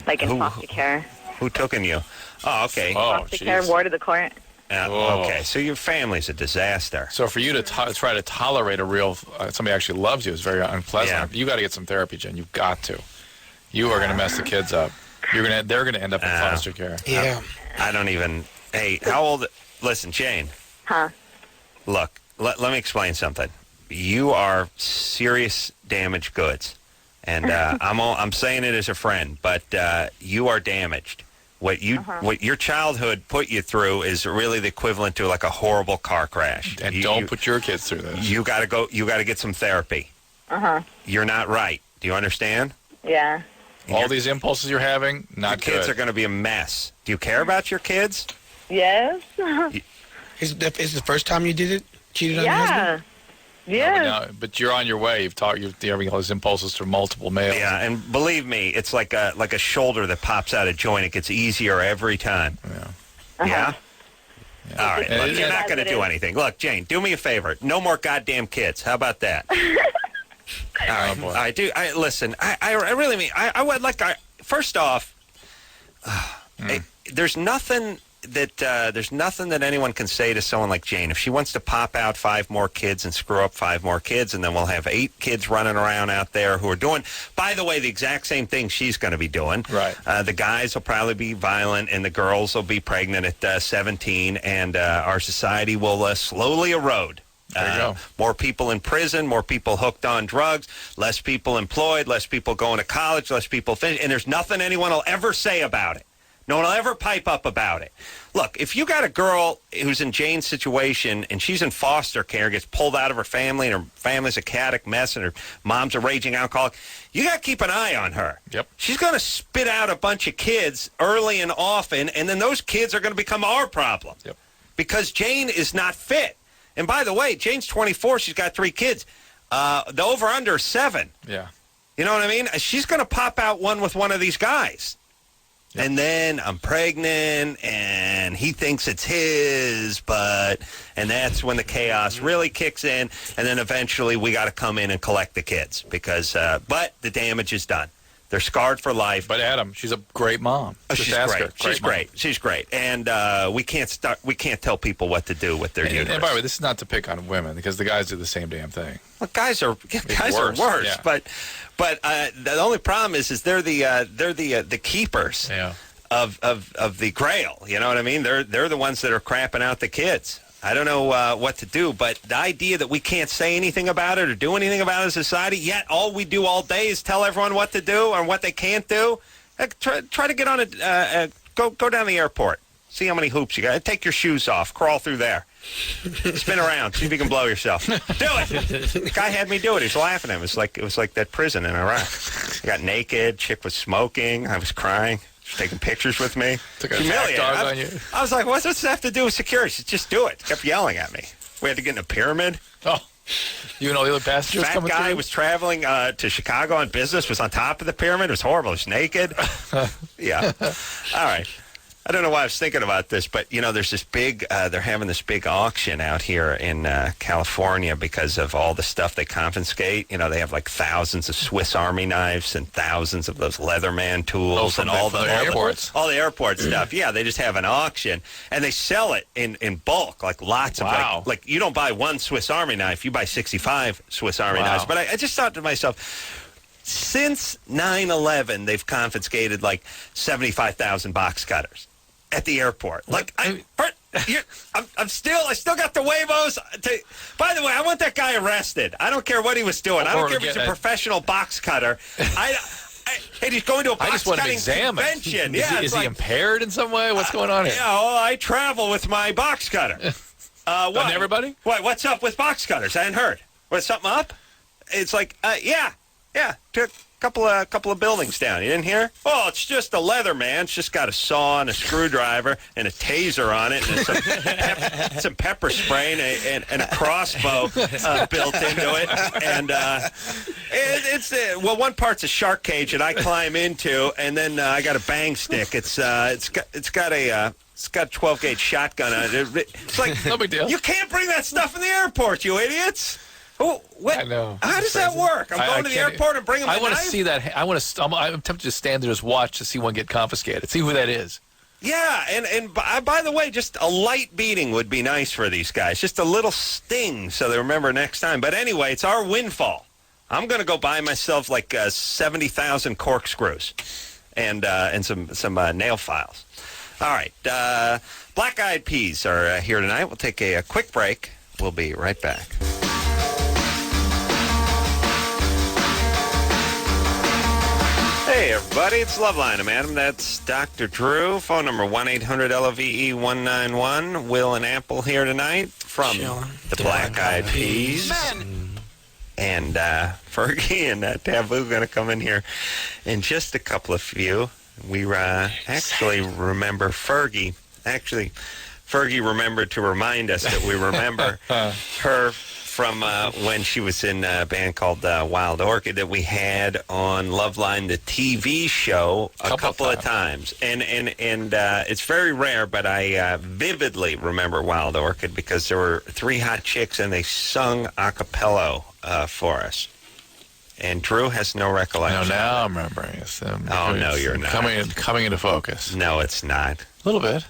like in foster care. Who took in you? Oh, okay. Oh, Foster care, jeez. ward of the court. Okay, so your family's a disaster. So for you to try to tolerate a real somebody actually loves you is very unpleasant. Yeah. You got to get some therapy, Jen. You've got to. You are going to mess the kids up. They're going to end up in foster care. Yeah. I don't even. Hey, how old? Listen, Jane. Huh? Look, let me explain something. You are serious damaged goods, and I'm saying it as a friend, but you are damaged. What your childhood put you through is really the equivalent to like a horrible car crash. And don't put your kids through this. You got to go. You got to get some therapy. You're not right. Do you understand? Yeah. All these impulses you're having, not your kids good. are going to be a mess. Do you care about your kids? Yes. Is the first time you did it? Cheated on your husband? Yeah. But you're on your way. You're having all these impulses through multiple males. Yeah, and believe me, it's like a shoulder that pops out of joint. It gets easier every time. Yeah. Yeah? All right. And Look, you're not going to do anything. Look, Jane, do me a favor. No more goddamn kids. How about that? All right. boy. Listen, I really mean, I would like, first off, there's nothing that anyone can say to someone like Jane. If she wants to pop out 5 more kids and screw up 5 more kids, and then we'll have 8 kids running around out there who are doing, by the way, the exact same thing she's going to be doing. Right. The guys will probably be violent, and the girls will be pregnant at 17, and our society will slowly erode. There you go. More people in prison, more people hooked on drugs, less people employed, less people going to college, less people and there's nothing anyone will ever say about it. No one will ever pipe up about it. Look, if you got a girl who's in Jane's situation and she's in foster care, gets pulled out of her family, and her family's a chaotic mess, and her mom's a raging alcoholic, you got to keep an eye on her. Yep. She's going to spit out a bunch of kids early and often, and then those kids are going to become our problem. Yep. Because Jane is not fit. And by the way, Jane's 24. She's got 3 kids. The over-under is 7. Yeah. You know what I mean? She's going to pop out one with one of these guys. Yep. And then I'm pregnant, and he thinks it's his, and that's when the chaos really kicks in, and then eventually we got to come in and collect the kids because, but the damage is done. They're scarred for life. But Adam, she's a great mom. She's great. She's great. She's great. And we can't tell people what to do with their uterus. And by the way, this is not to pick on women because the guys do the same damn thing. Well, guys are worse. Yeah. But the only problem is they're the keepers of the grail. You know what I mean? They're the ones that are crapping out the kids. I don't know what to do, but the idea that we can't say anything about it or do anything about it in society, yet all we do all day is tell everyone what to do or what they can't do. Try to get on go down the airport. See how many hoops you got. Take your shoes off. Crawl through there. Spin around. See if you can blow yourself. Do it. The guy had me do it. He was laughing at him. It was like that prison in Iraq. I got naked. Chick was smoking. I was crying. She was taking pictures with me. Took a attack dog on you. I was like, what's this have to do with security? She said, just do it. She kept yelling at me. We had to get in a pyramid. Oh. You and all the other passengers Fat coming guy through? was traveling to Chicago on business, was on top of the pyramid. It was horrible. He was naked. Yeah. All right. I don't know why I was thinking about this, but, there's this big, they're having this big auction out here in California because of all the stuff they confiscate. They have like thousands of Swiss Army knives and thousands of those Leatherman tools and all the airports. All the airport stuff. Yeah, they just have an auction, and they sell it in bulk, like lots of, like you don't buy one Swiss Army knife, you buy 65 Swiss Army knives. But I just thought to myself, since 9/11, they've confiscated like 75,000 box cutters at the airport. Like, I still got the huevos. By the way, I want that guy arrested. I don't care what he was doing. I don't care if he's a professional box cutter. And he's going to a box cutting convention. Is he impaired in some way? What's going on here? Yeah, well, I travel with my box cutter. What? Everybody? What's up with box cutters? I hadn't heard. Was something up? It's like, yeah. Took a couple of buildings down. You didn't hear? Oh, it's just a Leatherman. It's just got a saw and a screwdriver and a taser on it and some pepper spray and a crossbow built into it. And it's one part's a shark cage that I climb into, and then I got a bang stick. It's got a 12-gauge shotgun on it. It's like, no big deal. You can't bring that stuff in the airport, you idiots. Oh, what? I know. How does that work? I'm going to the airport and bringing my knife? I want to see that. I'm tempted to stand there and just watch to see one get confiscated. See who that is. Yeah, and by the way, just a light beating would be nice for these guys. Just a little sting so they remember next time. But anyway, it's our windfall. I'm going to go buy myself like 70,000 corkscrews and some nail files. All right. Black Eyed Peas are here tonight. We'll take a quick break. We'll be right back. Hey, everybody, it's Loveline. I'm Adam. That's Dr. Drew. Phone number 1-800-LOVE-191. Will and Apple here tonight from the Black Eyed Peas. And Fergie and Taboo going to come in here in just a couple of few. We actually remember Fergie. Actually, Fergie remembered to remind us that we remember her from when she was in a band called Wild Orchid that we had on Loveline, the TV show, a couple of times. And it's very rare, but I vividly remember Wild Orchid because there were three hot chicks and they sung a cappella for us. And Drew has no recollection. No, now I'm remembering. No, you're not. Coming into focus. No, it's not. A little bit.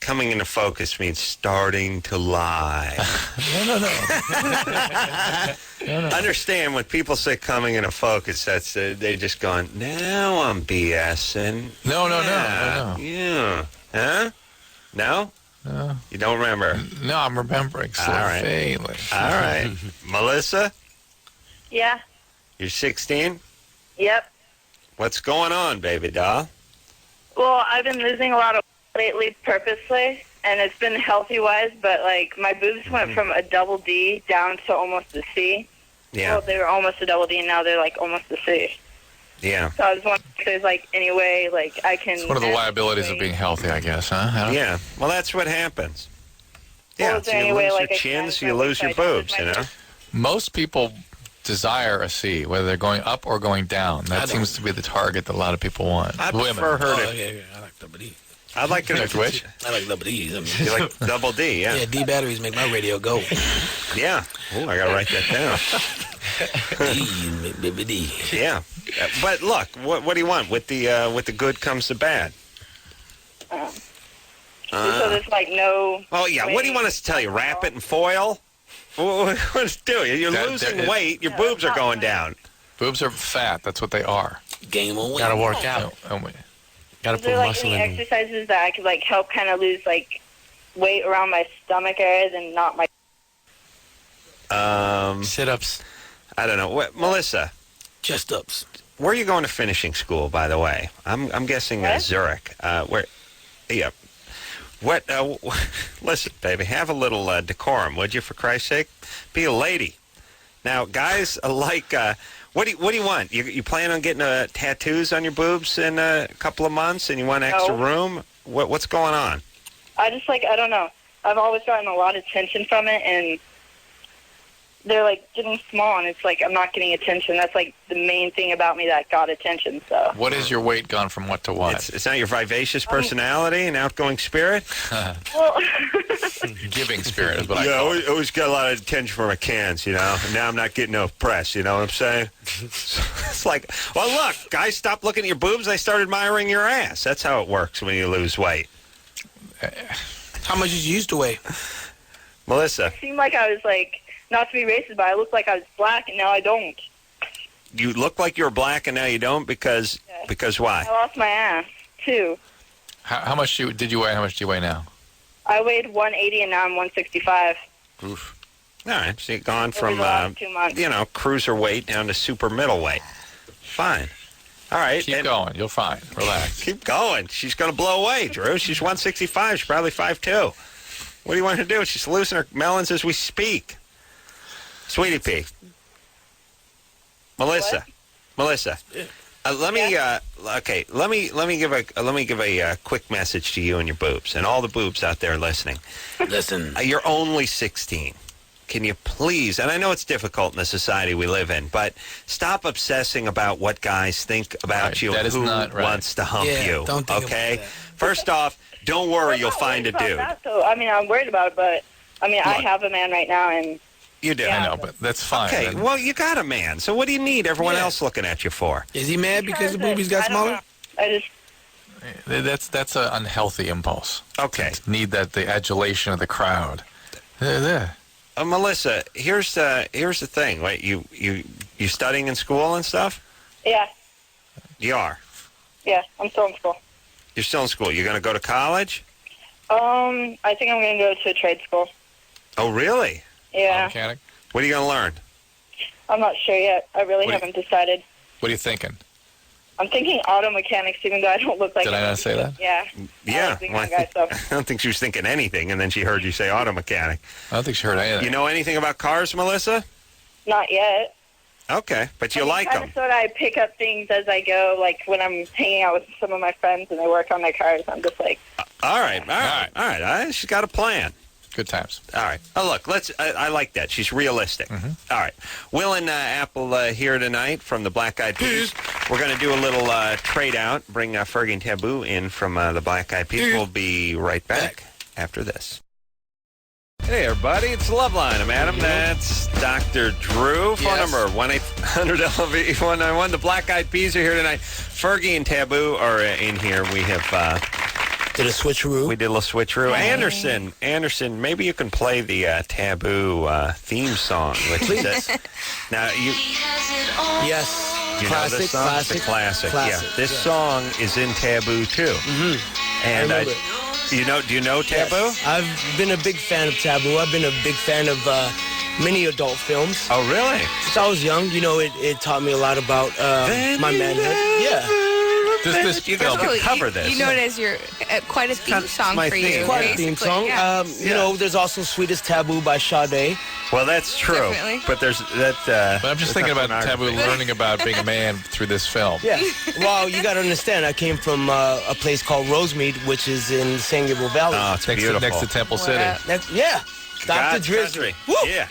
Coming into focus means starting to lie. No. Understand when people say coming into focus, that's they just going, now I'm BSing. No. Yeah. Huh? No? No. You don't remember? No, I'm remembering so vaguely. All right. Melissa? Yeah. You're 16? Yep. What's going on, baby doll? Well, I've been losing a lot of weight lately purposely, and it's been healthy-wise, but, like, my boobs went from a double D down to almost a C. Yeah. Well, they were almost a double D, and now they're, like, almost a C. Yeah. So I was wondering if there's, like, any way, like, I can... It's one of the liabilities of being healthy, I guess, huh? Adam? Yeah. Well, that's what happens. Well, Yeah, is so there you any way, lose like, your I can chins, you lose your boobs, you know? Most people desire a C, whether they're going up or going down. That seems to be the target that a lot of people want. I prefer her to... Yeah, I like double D. I like her to... Which? I like double D's. I mean. You like double D, yeah. Yeah, D batteries make my radio go. Yeah. Oh, I got to write that down. D. Yeah. But look, what do you want? With the good comes the bad. So there's, like, no... Oh, yeah. What do you want us to tell you? Wrap it in foil? What's it do? You're losing weight. Your boobs are going down. Boobs are fat. That's what they are. Gain more weight. Gotta work out. Gotta Is put there, like, muscle any in them. exercises that I could, like, help kind of lose, like, weight around my stomach areas and not my... Sit-ups. I don't know. Melissa, Chest ups. where are you going to finishing school, by the way? I'm guessing Zurich. Where? Yeah. What? Listen, baby, have a little decorum, would you? For Christ's sake, be a lady. Now, guys like, what do you want? You plan on getting tattoos on your boobs in a couple of months, and you want extra room? What's going on? I just, like, I don't know. I've always gotten a lot of attention from it, and they're like getting small, and it's like I'm not getting attention. That's like the main thing about me that got attention. So. What is your weight gone from what to what? It's not your vivacious personality and outgoing spirit? Well, Giving spirit is what I call it. I always got a lot of attention for my cans, you know. And now I'm not getting no press, you know what I'm saying? It's like, well, look, guys, stop looking at your boobs. They start admiring your ass. That's how it works when you lose weight. How much did you used to weigh? Melissa. it seemed like I was like, not to be racist, but I looked like I was black, and now I don't. You look like you were black and now you don't because why? I lost my ass, too. How much did you weigh? How much do you weigh now? I weighed 180, and now I'm 165. Oof. All right, so you've gone Over from, the last 2 months. cruiserweight down to super middleweight. Fine. All right. Keep going. You'll find. Relax. Keep going. She's going to blow away, Drew. She's 165. She's probably 5'2". What do you want her to do? She's losing her melons as we speak. Sweetie Pea. Melissa. Let me give a quick message to you and your boobs and all the boobs out there listening. Listen. You're only 16. Can you please, and I know it's difficult in the society we live in, but stop obsessing about what guys think about you. That is who not right. wants to hump you. Don't think okay? about that. First off, don't worry, I'm you'll not find a worried dude. about that, so, I mean, I'm worried about it, but, I mean, I have a man right now, and... You do. I know, but that's fine. Okay, And well, you got a man, so what do you need everyone else looking at you for? Is he mad because the boobies got I don't smaller? know. I just... that's an unhealthy impulse. Okay. Need the adulation of the crowd. There. Melissa, here's the thing. Wait, you studying in school and stuff? Yeah, You are. yeah, I'm still in school. You're still in school. You're going to go to college? I think I'm going to go to trade school. Oh, really? Yeah, Mechanic. What are you going to learn? I'm not sure yet. I really haven't decided. What are you thinking? I'm thinking auto mechanics, even though I don't look like Did I not say that? Yeah. Yeah. I like guy, so. I don't think she was thinking anything, and then she heard you say auto mechanic. I don't think she heard anything. You know anything about cars, Melissa? Not yet. Okay, but you like Kind them. of sort of I pick up things as I go, like when I'm hanging out with some of my friends and they work on their cars, I'm just like... All right. She's got a plan. Good times. All right. Oh, look, I like that. She's realistic. All right. Will and Apple here tonight from the Black Eyed Peas. We're going to do a little trade out, bring Fergie and Taboo in from the Black Eyed Peas. We'll be right back after this. Hey, everybody. It's Loveline. I'm Adam. That's Dr. Drew. Phone number 1-800-LV-191. The Black Eyed Peas are here tonight. Fergie and Taboo are in here. We have... Did a switcheroo? We did a little switcheroo. Anderson, maybe you can play the Taboo theme song, which is this. Now, Yes. you know this song? It's a classic. Yeah, this song is in Taboo too. And I remember. do you know Taboo? Yes. I've been a big fan of Taboo. I've been a big fan of many adult films. Oh, really? Since I was young, it taught me a lot about my manhood. Yeah. This You guys can cover this. You know it as your quite a theme song my for theme. you. Quite a theme basically, song. yeah. You know, there's also Sweet as Taboo by Sade. Well, that's true. Definitely. But there's that. But I'm just thinking about Taboo learning about being a man through this film. Yeah. Well, you got to understand, I came from a place called Rosemead, which is in San Gabriel Valley. Oh, it's beautiful. Next to Temple City. Yeah. Dr. God's Drizzy. country. Woo! Yeah.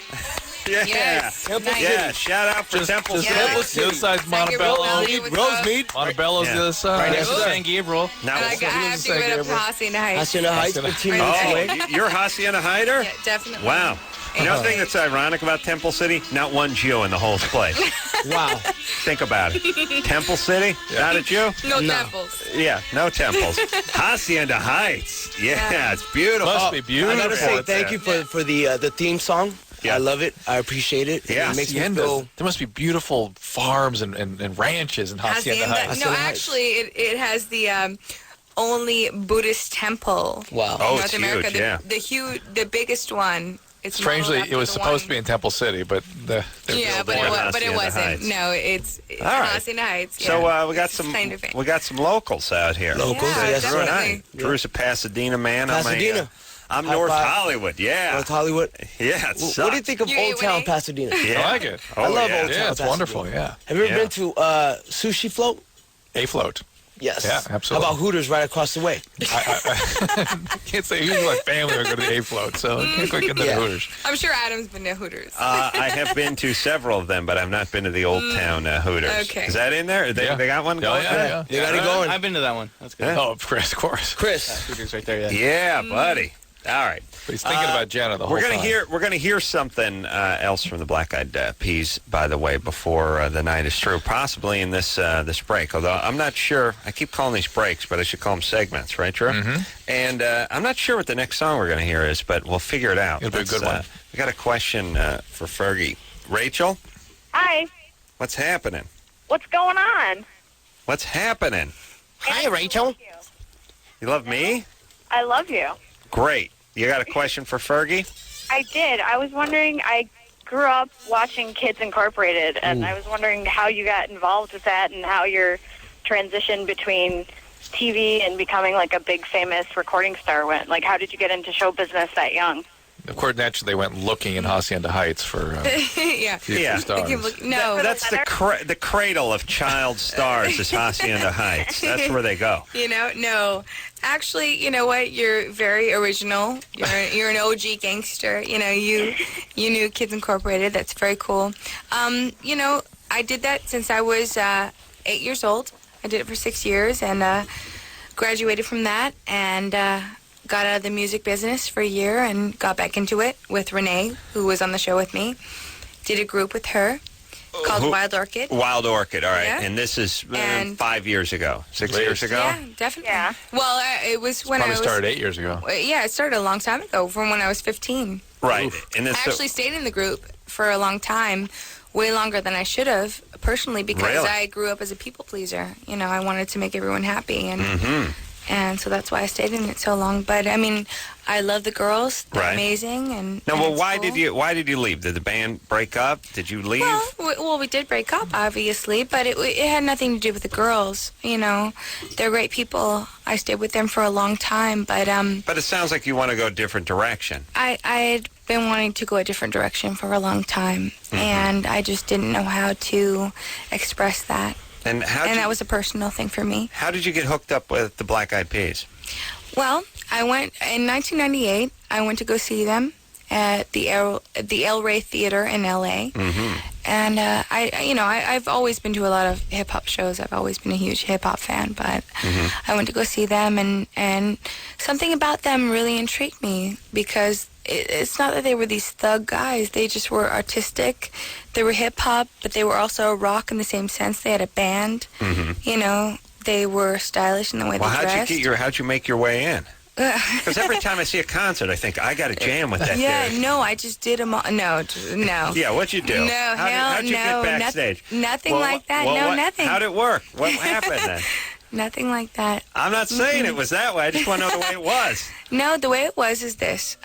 Yes. Temple Nice. Yeah, shout out for Temple Just City. Temple the other side's San Gabriel Montebello. Valley with Rosemead. Montebello's Yeah. the other side. Right next to San Gabriel. Now, And I have to give it up to Hacienda Heights. Hacienda Heights, 15 minutes oh, away. you're Hacienda Heighter? Yeah, definitely. Wow. You know the thing that's ironic about Temple City? Not one Jew in the whole place. Wow. Think about it. Temple City? Not a Jew? No No. temples. Yeah, no temples. Hacienda Heights. Yeah, it's beautiful. Must be beautiful. I got to say out thank there. you for the theme song. Yeah. I love it. I appreciate it. Yeah. It makes me Haciendas. feel... There must be beautiful farms and ranches in Hacienda Heights. No, actually, it has the only Buddhist temple Wow. in Oh, North it's America. huge, The biggest one. It's Strangely, modeled it was after the supposed to one- be in Temple City, but Yeah, but it Hacienda wasn't. Heights. No, it's All right. Hacienda Heights. So yeah. we got It's some kind of it. we got some locals out here. Locals, Yeah, yes, Drew and I. definitely. Drew's a Pasadena man. Pasadena. I'm High North five. Hollywood. Yeah. North Hollywood. Yeah, it What do you think of You Old ate Town winning? Pasadena? Yeah. I like it. Oh, I love yeah. Old Town Yeah, it's Pasadena. wonderful, yeah. Have you ever Yeah. been to Sushi Float? A float. Yes. Yeah, absolutely. How about Hooters right across the way? I can't say usually my family or go to the A-Float, so I can't quite get into the Hooters. I'm sure Adam's been to Hooters. I have been to several of them, but I've not been to the Old Town Hooters. Okay. Is that in there? They got one going? Yeah. You got it going. I've been to that one. That's good. Oh, Chris, of course. Chris. Hooters right there, yeah. Yeah, buddy. All right. But he's thinking about Jenna the whole time. We're gonna hear something else from the Black Eyed Peas, by the way, before the night is through, possibly in this break. Although I'm not sure. I keep calling these breaks, but I should call them segments, right, Drew? Mm-hmm. And I'm not sure what the next song we're gonna hear is, but we'll figure it out. It'll be a good one. We got a question for Fergie. Rachel, Hi. what's happening? What's going on? What's happening? Hi, Rachel. You love me? I love you. Great. You got a question for Fergie? I did. I was wondering, I grew up watching Kids Incorporated, and I was wondering how you got involved with that and how your transition between TV and becoming like a big famous recording star went. Like, how did you get into show business that young? Of course, naturally, they went looking in Hacienda Heights for future stars. No. That's the cradle of child stars is Hacienda Heights. That's where they go. No. Actually, you know what? You're very original. You're an OG gangster. You knew Kids Incorporated. That's very cool. I did that since I was 8 years old. I did it for 6 years and graduated from that and got out of the music business for a year and got back into it with Renee, who was on the show with me. Did a group with her called Wild Orchid. Wild Orchid, all right. Yeah. And this is 5 years ago, 6 years ago? Yeah, definitely. Yeah. Well, it was when Probably started 8 years ago. Yeah, it started a long time ago, from when I was 15. Right. And I actually stayed in the group for a long time, way longer than I should have, personally, because I grew up as a people pleaser. I wanted to make everyone happy, and so that's why I stayed in it so long. But I mean, I love the girls; they're amazing. And why did you leave? Did the band break up? Did you leave? Well, we did break up, obviously, but it had nothing to do with the girls. They're great people. I stayed with them for a long time, but it sounds like you want to go a different direction. I had been wanting to go a different direction for a long time, and I just didn't know how to express that. And that was a personal thing for me. How did you get hooked up with the Black Eyed Peas? Well, I went in 1998. I went to go see them at the El Rey Theater in L.A. And I've always been to a lot of hip hop shows. I've always been a huge hip hop fan, but I went to go see them, and something about them really intrigued me because it's not that they were these thug guys. They just were artistic. They were hip hop, but they were also rock in the same sense. They had a band. They were stylish in the way they dressed. How'd you make your way in? Because every time I see a concert, I think I got to jam with that. Yeah, dude. no, I just did them all. No. Yeah, what'd you do? No, how'd you get backstage? Nothing like that. Nothing. How'd it work? What happened then? Nothing like that. I'm not saying it was that way. I just want to know the way it was. No, the way it was is this.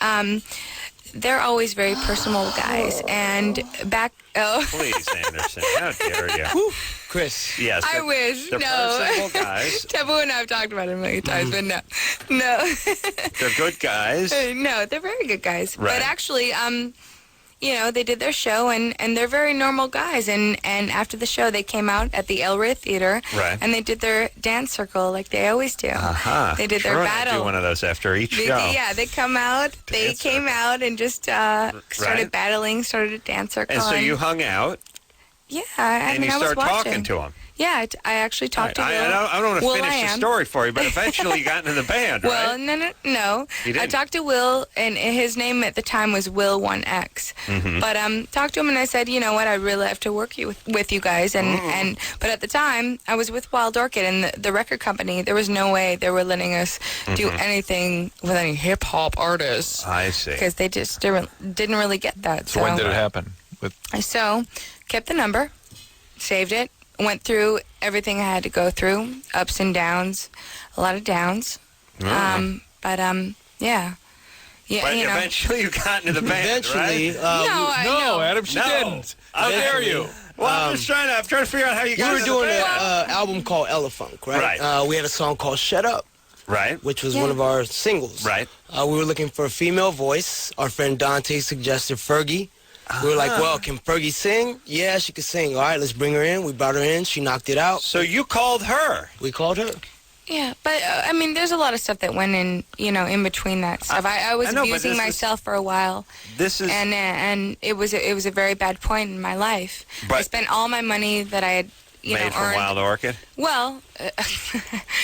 They're always very personal guys, and Please, Anderson, how dare you? Chris. Yes. I wish. They're personable guys. Taboo and I have talked about it a million times, but no. They're good guys. No, they're very good guys. Right. But actually, they did their show, and they're very normal guys. And after the show, they came out at the El Rey Theater, and they did their dance circle like they always do. They did their battle. I do one of those after each show. Yeah, they come out. They came out and just started battling, started a dance circle. And so you hung out. Yeah, and you started watching. talking to him. Yeah, I actually talked to Will. I don't want to finish the story for you, but eventually you got into the band, well, right? no. I talked to Will, and his name at the time was Will 1X. But talked to him, and I said, you know what, I'd really love to work with you guys. But at the time, I was with Wild Orchid, and the record company, there was no way they were letting us do anything with any hip-hop artists. I see. Because they just didn't really get that. So when did it happen? So, kept the number, saved it, went through everything I had to go through, ups and downs, a lot of downs. Yeah. But eventually you got into the band, right? No, Adam, she didn't. How dare you? Well, I'm trying to figure out how you got into the band. We were doing an album called Elefunk, right? Right. We had a song called Shut Up. Right. Which was one of our singles. Right. We were looking for a female voice. Our friend Dante suggested Fergie. We were like, well, can Fergie sing? Yeah, she could sing. All right, let's bring her in. We brought her in. She knocked it out. So you called her? We called her. Yeah, but I mean, there's a lot of stuff that went in, in between that stuff. I was abusing myself for a while. And it was a very bad point in my life. But I spent all my money that I had made from earned. Wild Orchid. Well,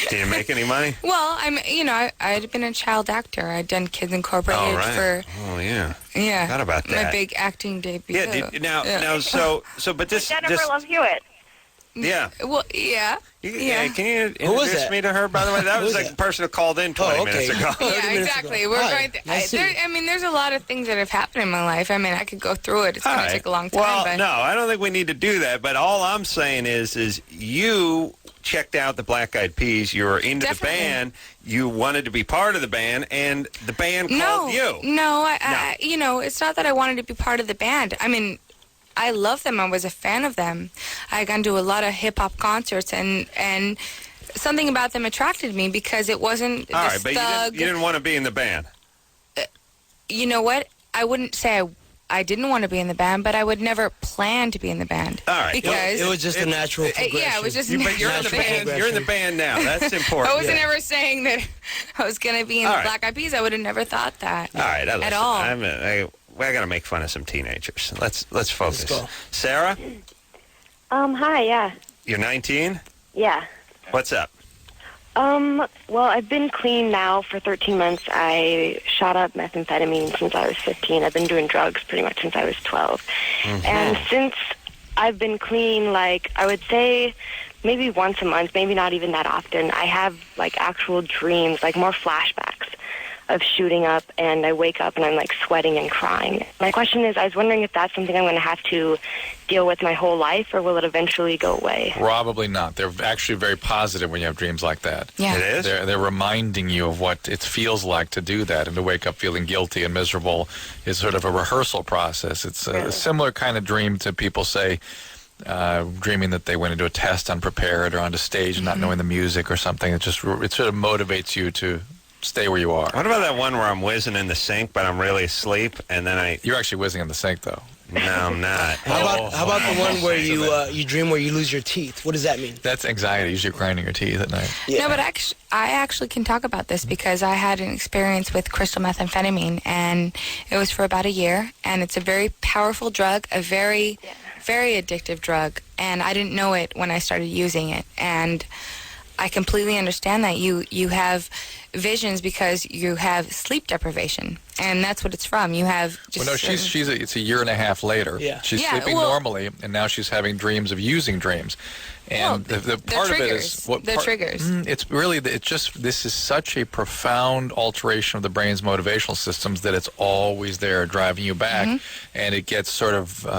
did you make any money? Well, I had been a child actor. I'd done Kids Incorporated for. Oh yeah. Yeah. Forgot about that. My big acting debut. Yeah. But this Jennifer Love Hewitt. Yeah. Well, yeah. Can you introduce me to her, by the way? That was like a person who called in 20 minutes ago. Yeah, exactly. We're going there's a lot of things that have happened in my life. I mean, I could go through it. It's going to take a long time. Well, no, I don't think we need to do that. But all I'm saying is you checked out the Black Eyed Peas. You were into the band. You wanted to be part of the band, and the band called you. No, it's not that I wanted to be part of the band. I mean, I love them. I was a fan of them. I got to a lot of hip-hop concerts, and something about them attracted me because it wasn't all right, but you didn't want to be in the band. You know what? I wouldn't say I didn't want to be in the band, but I would never plan to be in the band. All right. Because it was just a natural progression. Yeah, it was just you're in the band. You're in the band now. That's important. I wasn't ever saying that I was going to be in the Black Eyed Peas. I would have never thought that. All right. At all. I got to make fun of some teenagers. Let's focus. Let's go. Sarah? Hi, yeah. You're 19? Yeah. What's up? Well, I've been clean now for 13 months. I shot up methamphetamine since I was 15. I've been doing drugs pretty much since I was 12. Mm-hmm. And since I've been clean, like, I would say maybe once a month, maybe not even that often, I have, like, actual dreams, like more flashbacks of shooting up, and I wake up and I'm like sweating and crying. My question is, I was wondering if that's something I'm going to have to deal with my whole life, or will it eventually go away? Probably not. They're actually very positive when you have dreams like that. Yeah. It is? They're reminding you of what it feels like to do that, and to wake up feeling guilty and miserable is sort of a rehearsal process. It's a similar kind of dream to people say, dreaming that they went into a test unprepared or onto stage and not knowing the music or something. It sort of motivates you to stay where you are. What about that one where I'm whizzing in the sink, but I'm really asleep, and then You're actually whizzing in the sink, though. No, I'm not. How about the one where you dream where you lose your teeth? What does that mean? That's anxiety. Usually you're grinding your teeth at night. Yeah. No, but I actually can talk about this because I had an experience with crystal methamphetamine, and it was for about a year, and it's a very powerful drug, a very, very addictive drug, and I didn't know it when I started using it, and I completely understand that you have visions because you have sleep deprivation, and that's what it's from. You have just it's a year and a half later. Yeah. She's sleeping normally, and now she's having dreams of using dreams. And the part of it is triggers. It's really this is such a profound alteration of the brain's motivational systems that it's always there driving you back, and it gets sort of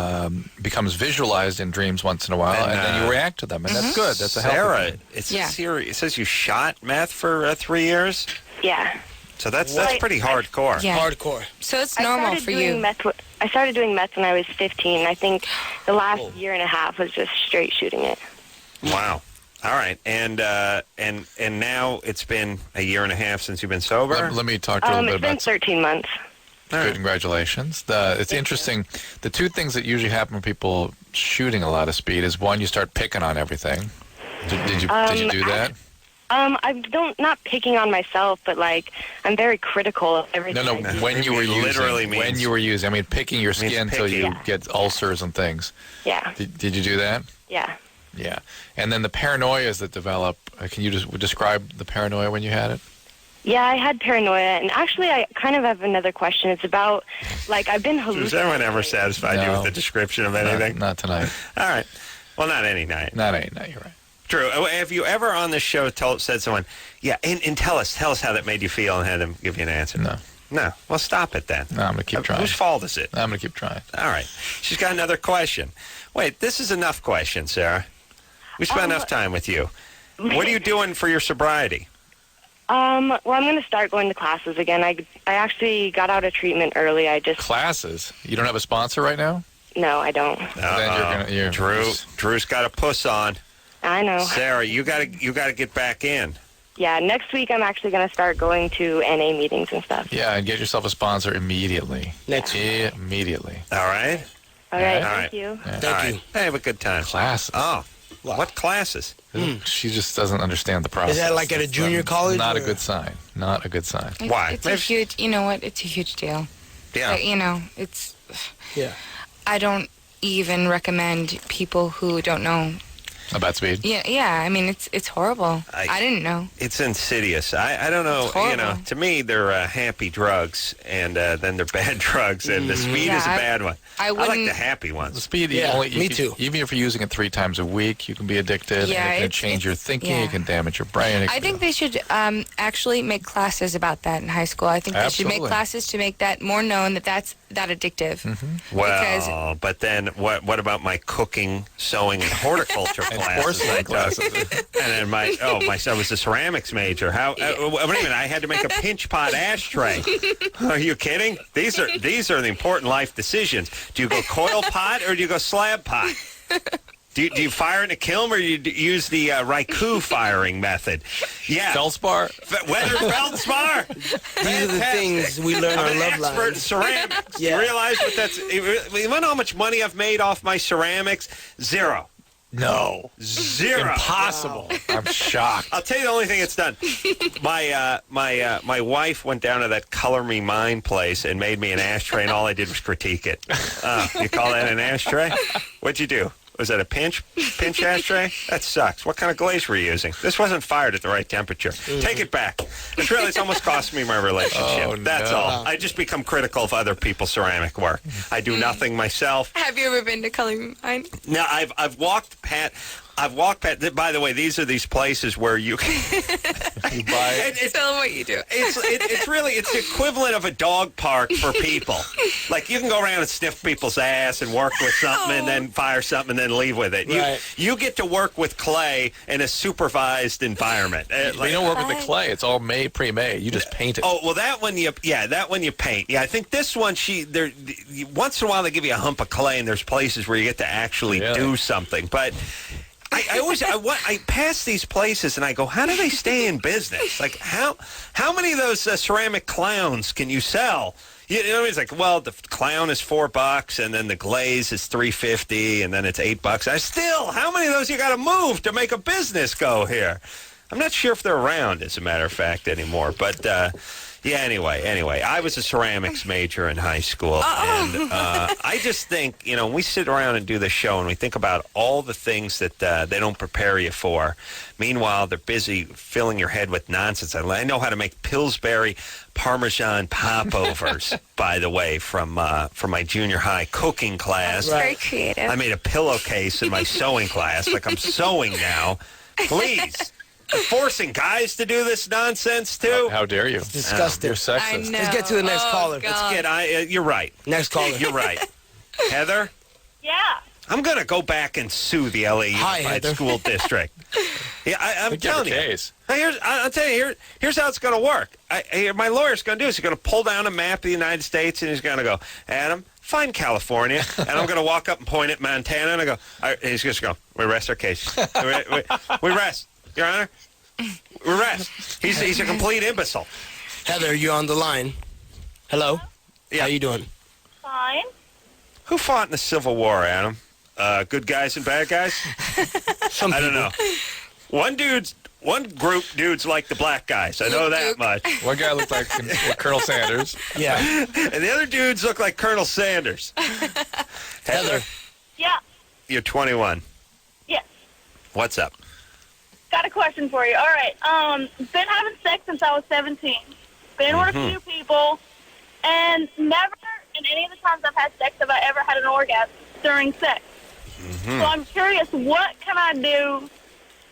becomes visualized in dreams once in a while, and then you react to them, and that's good. That's a healthy thing. It says you shot meth for 3 years. Yeah. So that's pretty hardcore. Yeah. Hardcore. So it's normal for you. I started doing meth when I was 15. I think the last year and a half was just straight shooting it. Wow. All right. And now it's been a year and a half since you've been sober? Let me talk to you a little bit about... It's been 13 months. Good, congratulations. It's interesting. The two things that usually happen when people shooting a lot of speed is, one, you start picking on everything. Did you do that? Not picking on myself, but like I'm very critical of everything. No. When you were using, I mean, picking your skin until you get ulcers and things. Yeah. Did you do that? Yeah. Yeah. And then the paranoias that develop. Can you just describe the paranoia when you had it? Yeah, I had paranoia, and actually, I kind of have another question. It's about, like, I've been hallucinating. Has anyone ever satisfied you with the description of anything? Not tonight. All right. Well, not any night. Not any night. You're right. True. Have you ever on this show said someone, and tell us how that made you feel, and had them give you an answer? No. Well, stop it then. No, I'm going to keep trying. Whose fault is it? I'm going to keep trying. All right. She's got another question. Wait, this is enough questions, Sarah. We spent enough time with you. What are you doing for your sobriety? Well, I'm going to start going to classes again. I actually got out of treatment early. Classes? You don't have a sponsor right now? No, I don't. Then Drew's got a puss on. I know. Sarah, you got to get back in. Yeah, next week I'm actually going to start going to NA meetings and stuff. Yeah, and get yourself a sponsor immediately. Next week. Immediately. All right. All right, All thank right. you. Thank you. Hey, have a good time. Classes. Oh, what classes? She just doesn't understand the process. Is that like at a junior college? Not a or- good sign. Not a good sign. Why? It's a huge, you know what? It's a huge deal. Yeah. But, you know, it's. Yeah. I don't even recommend people who don't know. About speed? Yeah. I mean, it's horrible. I didn't know. It's insidious. I don't know. It's horrible. You know, to me, they're happy drugs, and then they're bad drugs, and the speed is a bad one. I like wouldn't- the happy ones. The speed, me too. Even if you're using it 3 times a week, you can be addicted. Yeah, and it can it's- change your thinking. yeah. It can damage your brain. I think they should actually make classes about that in high school. I think they should make Absolutely. classes to make that more known that's that addictive. Well, but then what about my cooking, sewing, and horticulture classes? porcelain classes. And then my son was a ceramics major. What do you mean? I had to make a pinch pot ashtray. Are you kidding? These are the important life decisions. Do you go coil pot or do you go slab pot? Do you fire in a kiln or do you use the Raikou firing method? Yeah. Feldspar? Weather feldspar. These are the things we learn I'm on an Loveline. expert in ceramics. Yeah. You realize what that's... You know how much money I've made off my ceramics? Zero. No. Zero. Impossible. I'm shocked. I'll tell you the only thing it's done. My wife went down to that Color Me Mine place and made me an ashtray, and all I did was critique it. You call that an ashtray? What'd you do? Was that a pinch ashtray? That sucks. What kind of glaze were you using? This wasn't fired at the right temperature. Take it back. It's almost cost me my relationship. Oh, That's no. all. I just become critical of other people's ceramic work. I do nothing myself. Have you ever been to Color Mine? No, I've walked past. By the way, these are these places where you You buy Tell them what you do. it's really the equivalent of a dog park for people. Like you can go around and sniff people's ass and work with something and then fire something and then leave with it. Right. You get to work with clay in a supervised environment. you don't work with the clay. It's all pre-made. You just paint it. Oh well, that one you paint. Yeah, I think this one once in a while they give you a hump of clay and there's places where you get to actually do something, but. I pass these places and I go, how do they stay in business? Like, how many of those ceramic clowns can you sell? You know, it's like, well, the clown is $4, and then the glaze is $3.50, and then it's $8. How many of those you got to move to make a business go here? I'm not sure if they're around, as a matter of fact, anymore. But anyway, I was a ceramics major in high school, and I just think, when we sit around and do the show and we think about all the things that they don't prepare you for, meanwhile, they're busy filling your head with nonsense. I know how to make Pillsbury Parmesan popovers, by the way, from my junior high cooking class. Very creative. I made a pillowcase in my sewing class, like I'm sewing now. Please. Forcing guys to do this nonsense too? How dare you? It's disgusting. You're sexist. I know. Let's get to the next caller. You're right. Next caller. You're right. Heather? Yeah. I'm going to go back and sue the LA Unified Heather. School District. Yeah, I'm telling you. Case. I'll tell you, here's how it's going to work. My lawyer's going to do is he's going to pull down a map of the United States and he's going to go, Adam, find California. And I'm going to walk up and point at Montana and I go, all right, he's just going to go, we rest our case. We rest, Your Honor. We rest. He's a complete imbecile. Heather, you're on the line. Hello? Yeah. How you doing? Fine. Who fought in the Civil War, Adam? Good guys and bad guys? I don't know. One group dudes like the black guys. I know that much. One guy looked like Colonel Sanders. Yeah. And the other dudes look like Colonel Sanders. Heather, Yeah. you're 21. Yes. What's up? Got a question for you. All right. Been having sex since I was 17. Been with a few people, and never in any of the times I've had sex have I ever had an orgasm during sex. So I'm curious, what can I do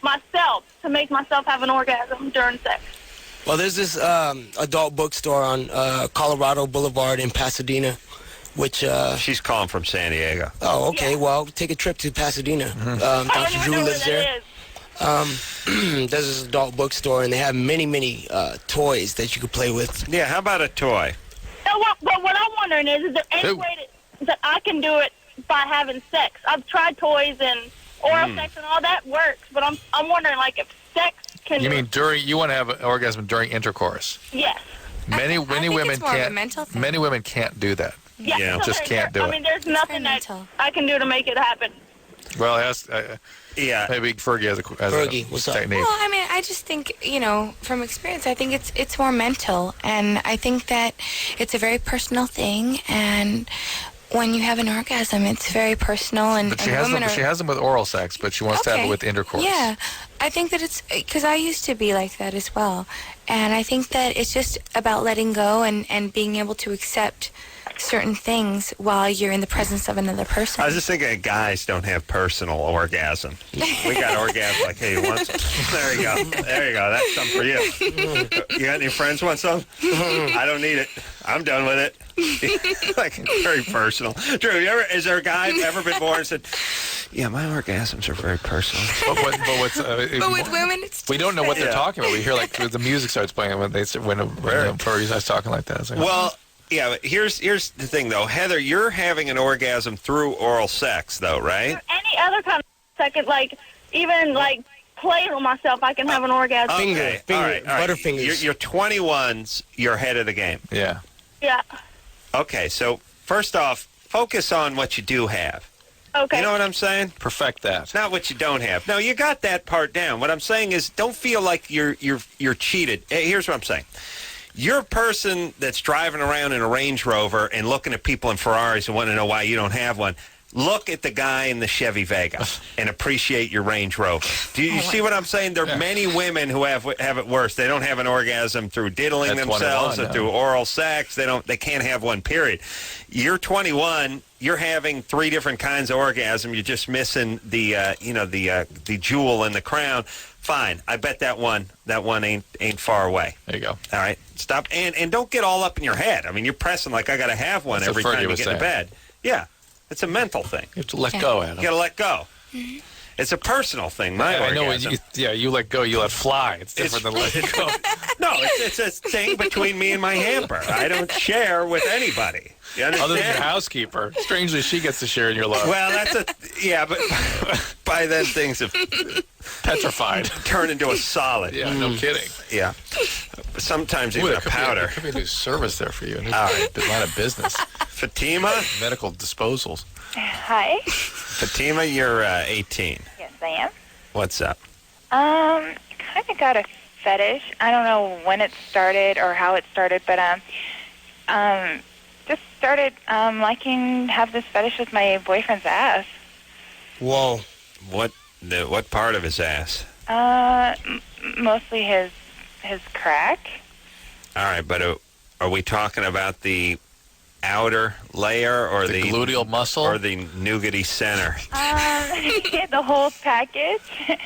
myself to make myself have an orgasm during sex? Well, there's this adult bookstore on Colorado Boulevard in Pasadena, which... She's calling from San Diego. Oh, okay. Yeah. Well, take a trip to Pasadena. Dr. Drew lives there. There's this adult bookstore, and they have many toys that you could play with. Yeah, how about a toy? No, but what I'm wondering is there any way that I can do it by having sex? I've tried toys and oral sex and all that works, but I'm wondering, like, if sex can... You mean you want to have an orgasm during intercourse? Yes. Many I think women it's more of a can't. mental thing. Many women can't do that. Yeah, just can't do it. I mean, there's nothing that I can do to make it happen. Well, maybe Fergie has a technique. Well, I mean, I just think, from experience, I think it's more mental, and I think that it's a very personal thing, and when you have an orgasm, it's very personal, and But she has them with oral sex, but she wants to have it with intercourse. Yeah, I think that it's because I used to be like that as well, and I think that it's just about letting go and being able to accept certain things while you're in the presence of another person. I was just thinking guys don't have personal orgasm. We got orgasm like, hey, you want some? There you go. There you go. That's something for you. You got any friends want some? I don't need it. I'm done with it. Like, very personal. Drew, is there a guy ever been born and said, yeah, my orgasms are very personal? But with women, it's we don't know what they're talking about. We hear like the music starts playing when Fergie starts talking like that. It's like, well, yeah, but here's the thing, though. Heather, you're having an orgasm through oral sex, though, right? Any other kind of second, even playing with myself, I can have an orgasm. Okay, Finger, all right. Butterfingers. You're 21s. You're ahead of the game. Yeah. Yeah. Okay, so first off, focus on what you do have. Okay. You know what I'm saying? Perfect that. It's not what you don't have. No, you got that part down. What I'm saying is, don't feel like you're cheated. Hey, here's what I'm saying. You're a person that's driving around in a Range Rover and looking at people in Ferraris and want to know why you don't have one. Look at the guy in the Chevy Vega and appreciate your Range Rover. Do you see what I'm saying? There are many women who have it worse. They don't have an orgasm through diddling themselves or through oral sex. They can't have one, period. You're 21. You're having 3 different kinds of orgasm. You're just missing the jewel in the crown. Fine. I bet that one ain't far away. There you go. All right. Stop. And don't get all up in your head. I mean, you're pressing like I got to have one every time you get into bed. Yeah. It's a mental thing. You have to let go, Adam. You got to let go. Mm-hmm. It's a personal thing. I know. You let go. You let fly. It's different than letting go. No, it's a thing between me and my hamper. I don't share with anybody. You understand? Other than the housekeeper. Strangely, she gets to share in your love. Well, but by then things have petrified. Turned into a solid. Yeah, no kidding. Yeah. Sometimes even a powder. There could be a new service there for you. A lot of business. Fatima? Medical disposals. Hi. Fatima, you're 18. Yes, I am. What's up? Kind of got a fetish. I don't know when it started or how it started, but just started have this fetish with my boyfriend's ass. Whoa. What part of his ass? Mostly his crack. All right, but are we talking about the outer layer or the gluteal muscle or the nougaty center? The whole package.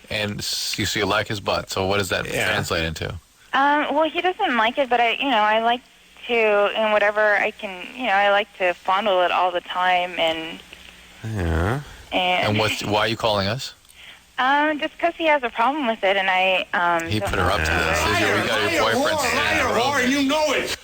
And you like his butt. So what does that translate into? Well, he doesn't like it, but I like to, and whatever I can, I like to fondle it all the time, and yeah. And why are you calling us? Just because he has a problem with it, and he put her up to this. We got your boyfriend. You know it.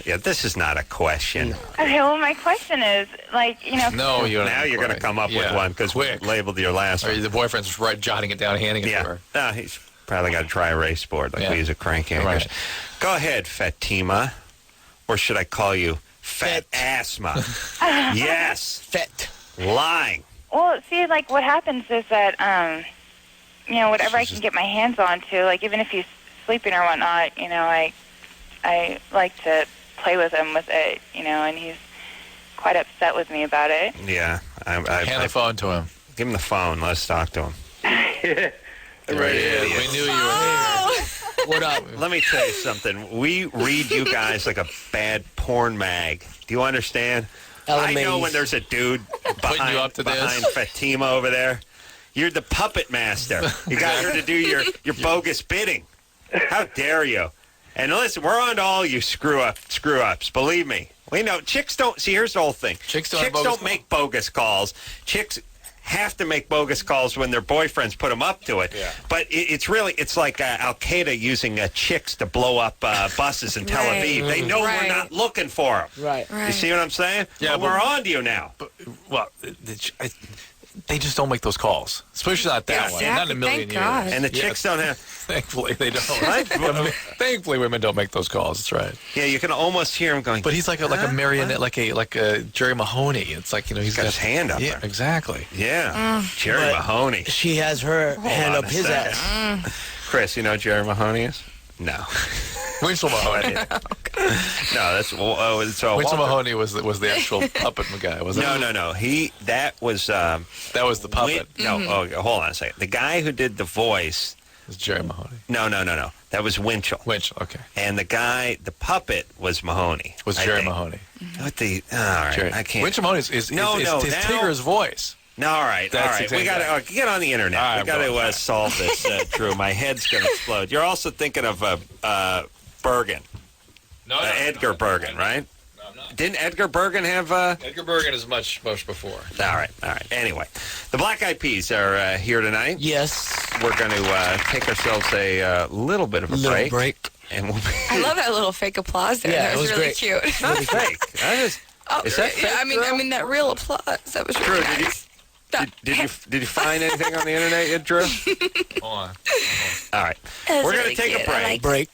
Yeah, this is not a question. Okay, well, my question is, No, you don't. Now you're going to come up with one because we labeled your last one. The boyfriend's jotting it down, handing it to her. No, he's probably got to try a race board we use a crank anchors. Right. Go ahead, Fatima. Or should I call you Fat Asthma? Yes. Fet. Lying. Well, see, what happens is that, whatever I can get my hands on to, even if he's sleeping or whatnot, I like to play with him with it, and he's quite upset with me about it. Yeah. Hand the phone to him. Give him the phone. Let's talk to him. Right. We knew you were here. What up? Let me tell you something. We read you guys like a bad porn mag. Do you understand? I know when there's a dude behind Fatima over there. You're the puppet master. You got her to do your bogus bidding. How dare you? And listen, we're on to all you screw ups. Believe me. We know chicks don't. See, here's the whole thing. Chicks don't make bogus calls. Chicks have to make bogus calls when their boyfriends put them up to it. Yeah. But it's like Al-Qaeda using chicks to blow up buses in Tel Aviv. They know we're not looking for them. Right. You see what I'm saying? Yeah, we're on to you now. they just don't make those calls, especially not that one. Not in a million years. And the chicks don't have. Thankfully, they don't. Thankfully, women don't make those calls. That's right. Yeah, you can almost hear him going. But he's like a marionette, like a Jerry Mahoney. It's like he's got his hand up. Yeah, exactly. Yeah, Jerry Mahoney. She has her hand up his ass. Chris, you know who Jerry Mahoney is? No. Winslow Mahoney. No, that's Winslow Mahoney was the actual puppet guy, wasn't it? No. That was the puppet. Hold on a second. The guy who did the voice was Jerry Mahoney. No. That was Winchell. Okay. And the puppet was Mahoney. Was Jerry Mahoney. What the? All right, Jerry. I can't. Winslow Mahoney is Tigger's voice. No, all right. Exactly. We got to get on the internet. Right, we got to solve this, Drew. My head's going to explode. You're also thinking of Bergen. No, Edgar Bergen, right? No, I'm not. Didn't Edgar Bergen have... Edgar Bergen is much before. All right. Anyway, the Black Eyed Peas are here tonight. Yes. We're going to take ourselves a little bit of a break. And we'll I love that little fake applause there. Yeah, that was really cute. It's not fake. Is that fake? I mean that real applause. That was really nice. Did you find anything on the internet yet, Drew? Hold on. All right. We're going to take a break.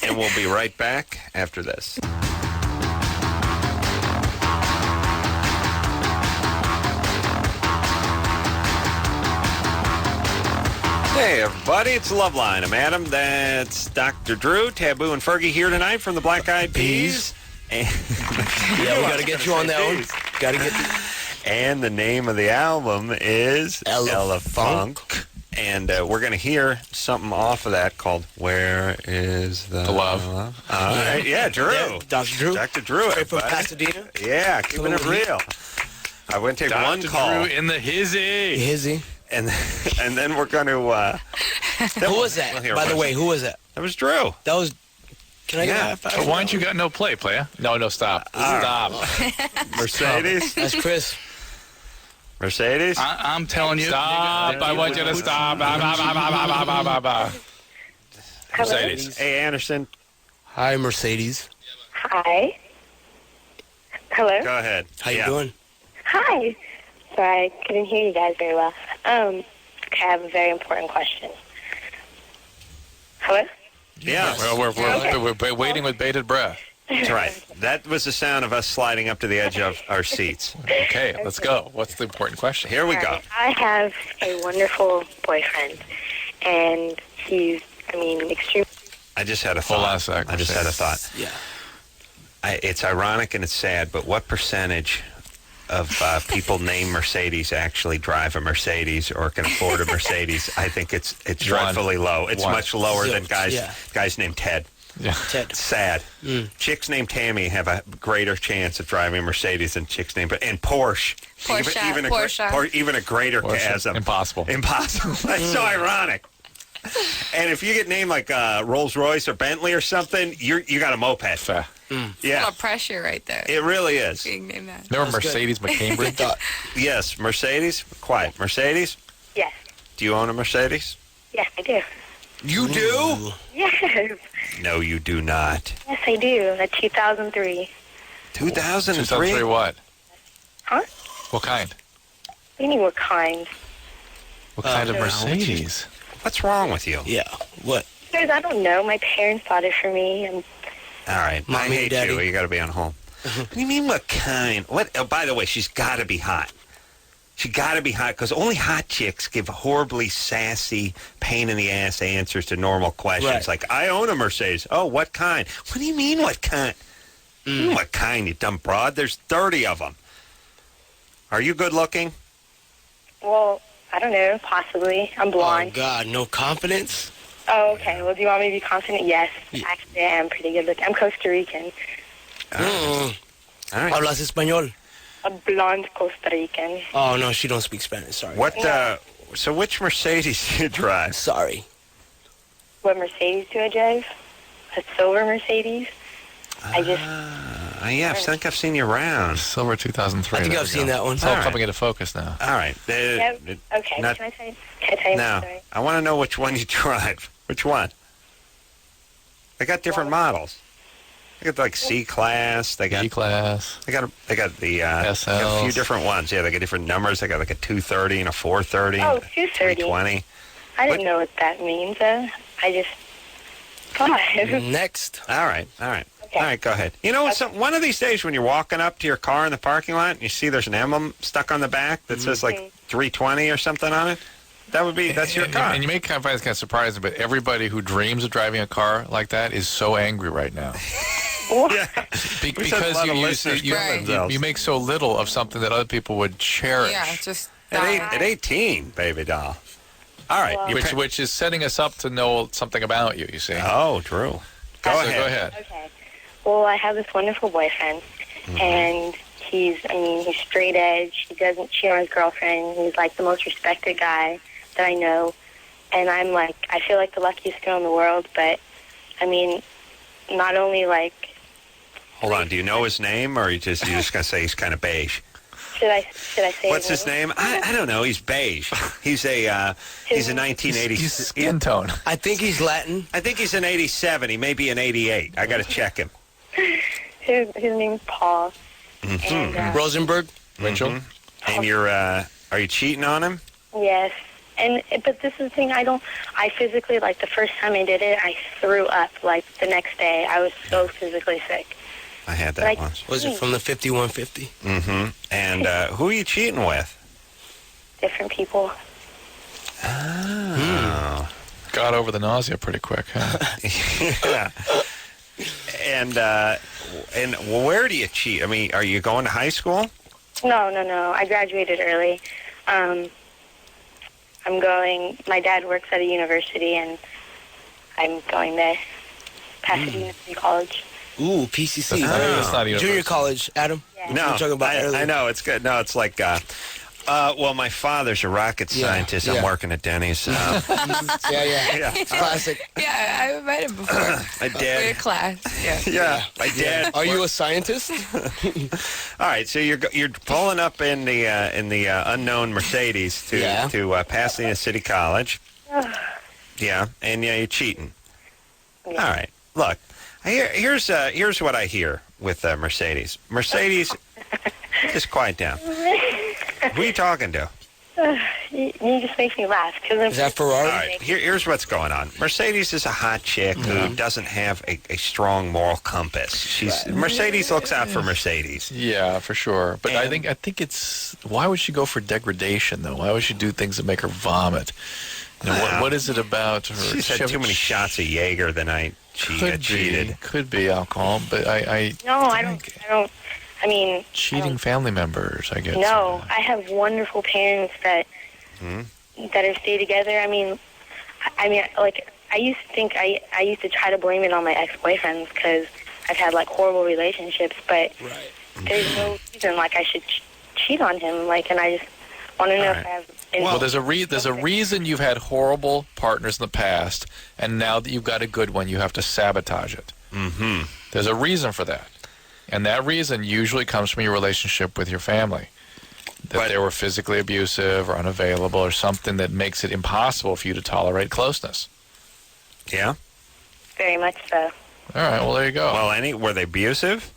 And we'll be right back after this. Hey, everybody, it's Loveline. I'm Adam. That's Dr. Drew, Taboo, and Fergie here tonight from the Black Eyed Peas. And yeah, we got to get you on that one. Got to get And the name of the album is Ella Funk. And we're going to hear something off of that called Where Is the Love? All right. Yeah, Drew. Yeah, Dr. Drew. Dr. Drew. Straight from Pasadena. Yeah, keeping it real. I'm going to take one call. Drew in the hizzy. Hizzy. And then we're going to... who was that? By the way, who was that? That was Drew. That was... Can I get a high five? But why don't you got no play, player? No, stop. Stop. Mercedes? That's Chris. Mercedes? I'm telling you. Stop. I want you to stop. Mercedes. Hey, Anderson. Hi, Mercedes. Hi. Hello? Go ahead. How you doing? Hi. Sorry, I couldn't hear you guys very well. Okay, I have a very important question. Hello? Yeah. Well, we're waiting with bated breath. That's right. That was the sound of us sliding up to the edge of our seats. Okay, let's go. What's the important question? Here we go. I have a wonderful boyfriend, and he's, extremely... I just had a thought. Hold on a sec. I just had a thought. Yeah. It's ironic and it's sad, but what percentage of people named Mercedes actually drive a Mercedes or can afford a Mercedes? I think it's dreadfully low. It's much lower than guys named Ted. Yeah. Ted. Sad. Chicks named Tammy have a greater chance of driving a Mercedes than chicks named... And Porsche. Even a greater chasm. Impossible. That's so ironic. And if you get named like Rolls Royce or Bentley or something, you got a moped. Fair. Yeah. A lot of pressure right there. It really is. Being named that. Remember Mercedes McCambridge? Yes, Mercedes. Quiet. Mercedes? Yes. Do you own a Mercedes? Yes, I do. You do? Yes. No, you do not. Yes, I do. A 2003. 2003? 2003 what? Huh? What kind? What do you mean, what kind? What kind of Mercedes? What's wrong with you? Yeah. What? Because I don't know. My parents bought it for me. And... All right. Mommy, I hate Daddy. you. You got to be on hold. What do you mean, what kind? What? Oh, by the way, she's got to be hot. She got to be hot because only hot chicks give horribly sassy, pain-in-the-ass answers to normal questions. Right. Like, I own a Mercedes. Oh, what kind? What do you mean, what kind? What kind, you dumb broad? There's 30 of them. Are you good-looking? Well, I don't know. Possibly. I'm blonde. Oh, God. No confidence? Oh, okay. Well, do you want me to be confident? Yes. Actually, I am pretty good looking. I'm Costa Rican. All right. Hablas español? A blonde Costa Rican. Oh, no, she don't speak Spanish. Sorry. What? So which Mercedes do you drive? Sorry. What Mercedes do I drive? A silver Mercedes. Yeah, I think I've seen you around. Silver 2003. I think I've seen that one. It's all coming into focus now. All right. Yep. Okay. Not, Can I tell you? no, Sorry. I want to know which one you drive. Which one? They got different models. They got like C class. They got E class. They got the SLs. they got a few different ones. Yeah, they got different numbers. They got like a 230 and a 430. Oh, 230. 320. I didn't know what that means. I just. Go ahead. Next. All right. All right, go ahead. You know, one of these days when you're walking up to your car in the parking lot and you see there's an emblem stuck on the back that says like 320 or something on it, that's your car. And you may kind of find this kind of surprising, but everybody who dreams of driving a car like that is so angry right now. Yeah. Because you make so little of something that other people would cherish. Yeah, just at 18, baby doll. All right. Well, which is setting us up to know something about you, you see. Oh, true. Go ahead. Okay. Well, I have this wonderful boyfriend, and he's straight edge. He doesn't cheat on his girlfriend. He's like the most respected guy that I know. And I'm like, I feel like the luckiest girl in the world, but I mean, not only like... Hold on, do you know his name, or are you just going to say he's kind of beige? Should I say What's his name? I don't know. He's beige. He's a 1980 skin tone. I think he's Latin. I think he's an 87. He may be an 88. I got to check him. His name's Paul. And, Rosenberg. Rachel. And are you cheating on him? Yes. But this is the thing. I physically, like the first time I did it, I threw up. Like the next day, I was so physically sick. I had that once. Was it from the 5150? And who are you cheating with? Different people. Oh. Got over the nausea pretty quick, huh? Yeah. And where do you cheat? I mean, are you going to high school? No. I graduated early. My dad works at a university, and I'm going there. Pasadena City College. Ooh, PCC. That's not Junior college, Adam. Yeah. No, talking about I know, it's good. No, it's like, well, my father's a rocket scientist. I'm working at Denny's. Yeah. Classic. Yeah, I've met him before. My dad. Weird class. Yeah, my dad. Are you a scientist? All right, so you're pulling up in the unknown Mercedes to Pasadena City College. Yeah, and you're cheating. Yeah. All right, look. Here's what I hear with Mercedes. Mercedes, just quiet down. Who are you talking to? You just make me laugh. Is that Ferrari? All right, here's what's going on. Mercedes is a hot chick who doesn't have a strong moral compass. Mercedes looks out for Mercedes. Yeah, for sure. But I think it's... Why would she go for degradation, though? Why would she do things that make her vomit? You know, what is it about her? She's had too many shots of Jaeger the night she cheated. Could be alcohol, but I don't. I mean, cheating family members, I guess. No, I have wonderful parents that have stayed together. I mean, like I used to think I used to try to blame it on my ex-boyfriends because I've had like horrible relationships, but there's no reason like I should cheat on him. Like, and I just want to know if I have. Well, there's a reason you've had horrible partners in the past, and now that you've got a good one, you have to sabotage it. There's a reason for that. And that reason usually comes from your relationship with your family. That they were physically abusive or unavailable or something that makes it impossible for you to tolerate closeness. Yeah? Very much so. All right, well, there you go. Well, were they abusive?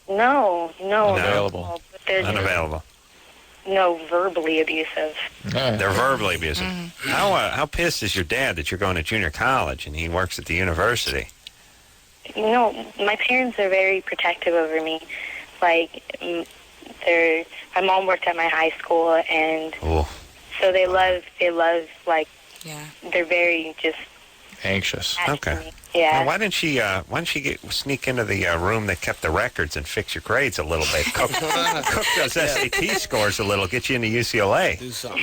No. Unavailable. Unavailable. No, verbally abusive. They're verbally abusive. How pissed is your dad that you're going to junior college and he works at the university? You know, my parents are very protective over me. Like, my mom worked at my high school, and so they love, like, they're very just anxious. Okay. Yeah. Now, why didn't she sneak into the room that kept the records and fix your grades a little bit? Cook those SAT scores a little, get you into UCLA. Do something.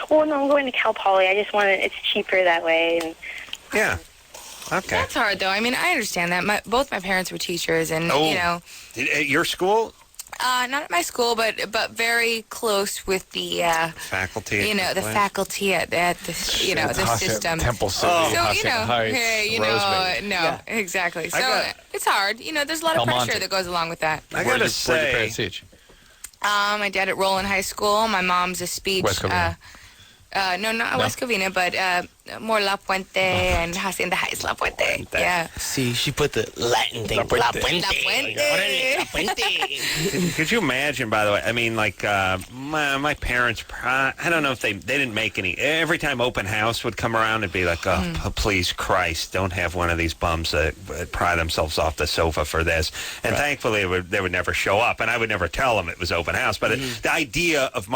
Well, no, I'm going to Cal Poly. I just wanted, it's cheaper that way. And, yeah. Okay. That's hard, though. I mean, I understand that. Both my parents were teachers, and, you know. At your school? Not at my school, but very close with the faculty. You know, the faculty at the the system. Temple City, exactly. So it's hard. You know, there's a lot of pressure that goes along with that. I gotta say, where'd your parents teach? My dad at Roland High School. My mom's a speech. West Covina. No, not West Covina, but more La Puente and Hacienda Heights La Puente. Yeah. See, she put the Latin thing. La Puente. La Puente. Could you imagine, by the way, I mean, like, my parents, I don't know if they didn't make any. Every time open house would come around, it'd be like, oh, please, Christ, don't have one of these bums that pry themselves off the sofa for this. And thankfully, they would never show up, and I would never tell them it was open house. But the idea of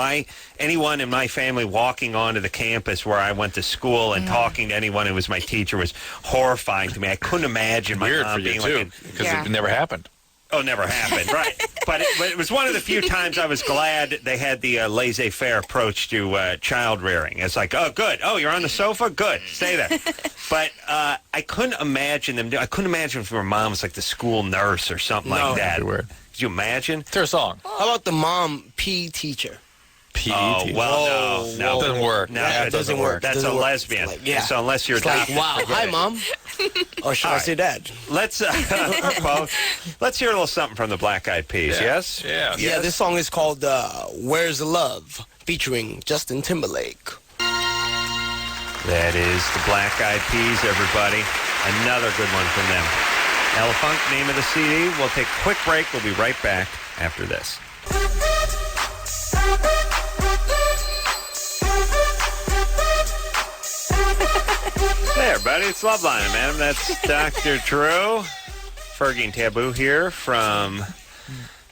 anyone in my family walking onto the campus where I went to school and talking to anyone who was my teacher was horrifying to me. I couldn't imagine my mom being like, because it never happened. Oh, never happened, right. But it was one of the few times I was glad they had the laissez-faire approach to child rearing. It's like, oh, good. Oh, you're on the sofa? Good. Stay there. But I couldn't imagine them. I couldn't imagine if her mom was like the school nurse or something like that. Could you imagine? It's her song. How about the mom PE teacher? Oh, well, no. It doesn't work. No, it doesn't work. That's a lesbian. Like, yeah. So unless you're adopted. Like, wow, hi, Mom. Or should I say Dad? Let's hear a little something from the Black Eyed Peas, yes? Yeah. Yeah, this song is called Where's the Love, featuring Justin Timberlake. That is the Black Eyed Peas, everybody. Another good one from them. Elefunk, name of the CD. We'll take a quick break. We'll be right back after this. Hey, everybody, it's Loveline, man. That's Dr. Drew. Fergie and Taboo here from...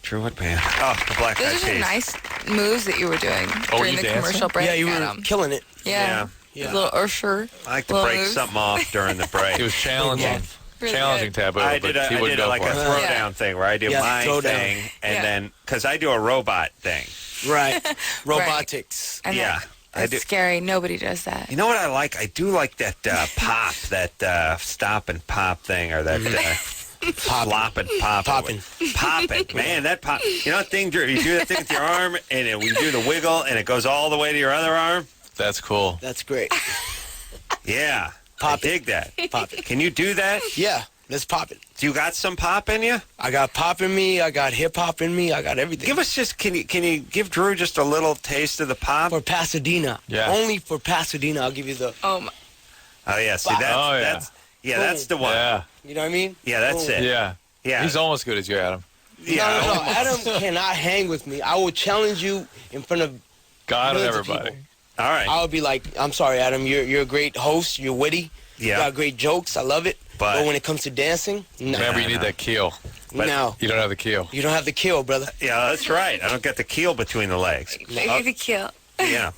Drew, what band? Oh, the Black Eyed Peas. Those are nice moves that you were doing during the commercial break. Yeah, you were killing it. Yeah. A little Usher. I like to break something off during the break. It was challenging. Really challenging Taboo. I did like a throwdown thing where I do my thing, and then, because I do a robot thing. Right. Robotics. Right. Yeah. That's scary. Nobody does that. You know what I like? I do like that pop, that stop and pop thing, or that flop and pop. Popping. Man, that pop. You know that thing, Drew? You do that thing with your arm, and we do the wiggle, and it goes all the way to your other arm? That's cool. That's great. Yeah. I dig that. Pop it. Can you do that? Yeah. Let's pop it. Do you got some pop in you? I got pop in me. I got hip hop in me. I got everything. Can you give Drew just a little taste of the pop? For Pasadena. Yeah. Only for Pasadena. I'll give you the. Oh yeah. See, that's the one. Yeah. You know what I mean? Yeah, that's it. Yeah. Yeah. He's almost good as you, Adam. Yeah. No. Adam cannot hang with me. I will challenge you in front of God and everybody. All right. I would be like, I'm sorry, Adam. You're a great host. You're witty. Yeah. You got great jokes. I love it. But when it comes to dancing, no. Remember, you need that keel. No. You don't have the keel. You don't have the keel, brother. Yeah, that's right. I don't get the keel between the legs. Maybe the keel. Yeah.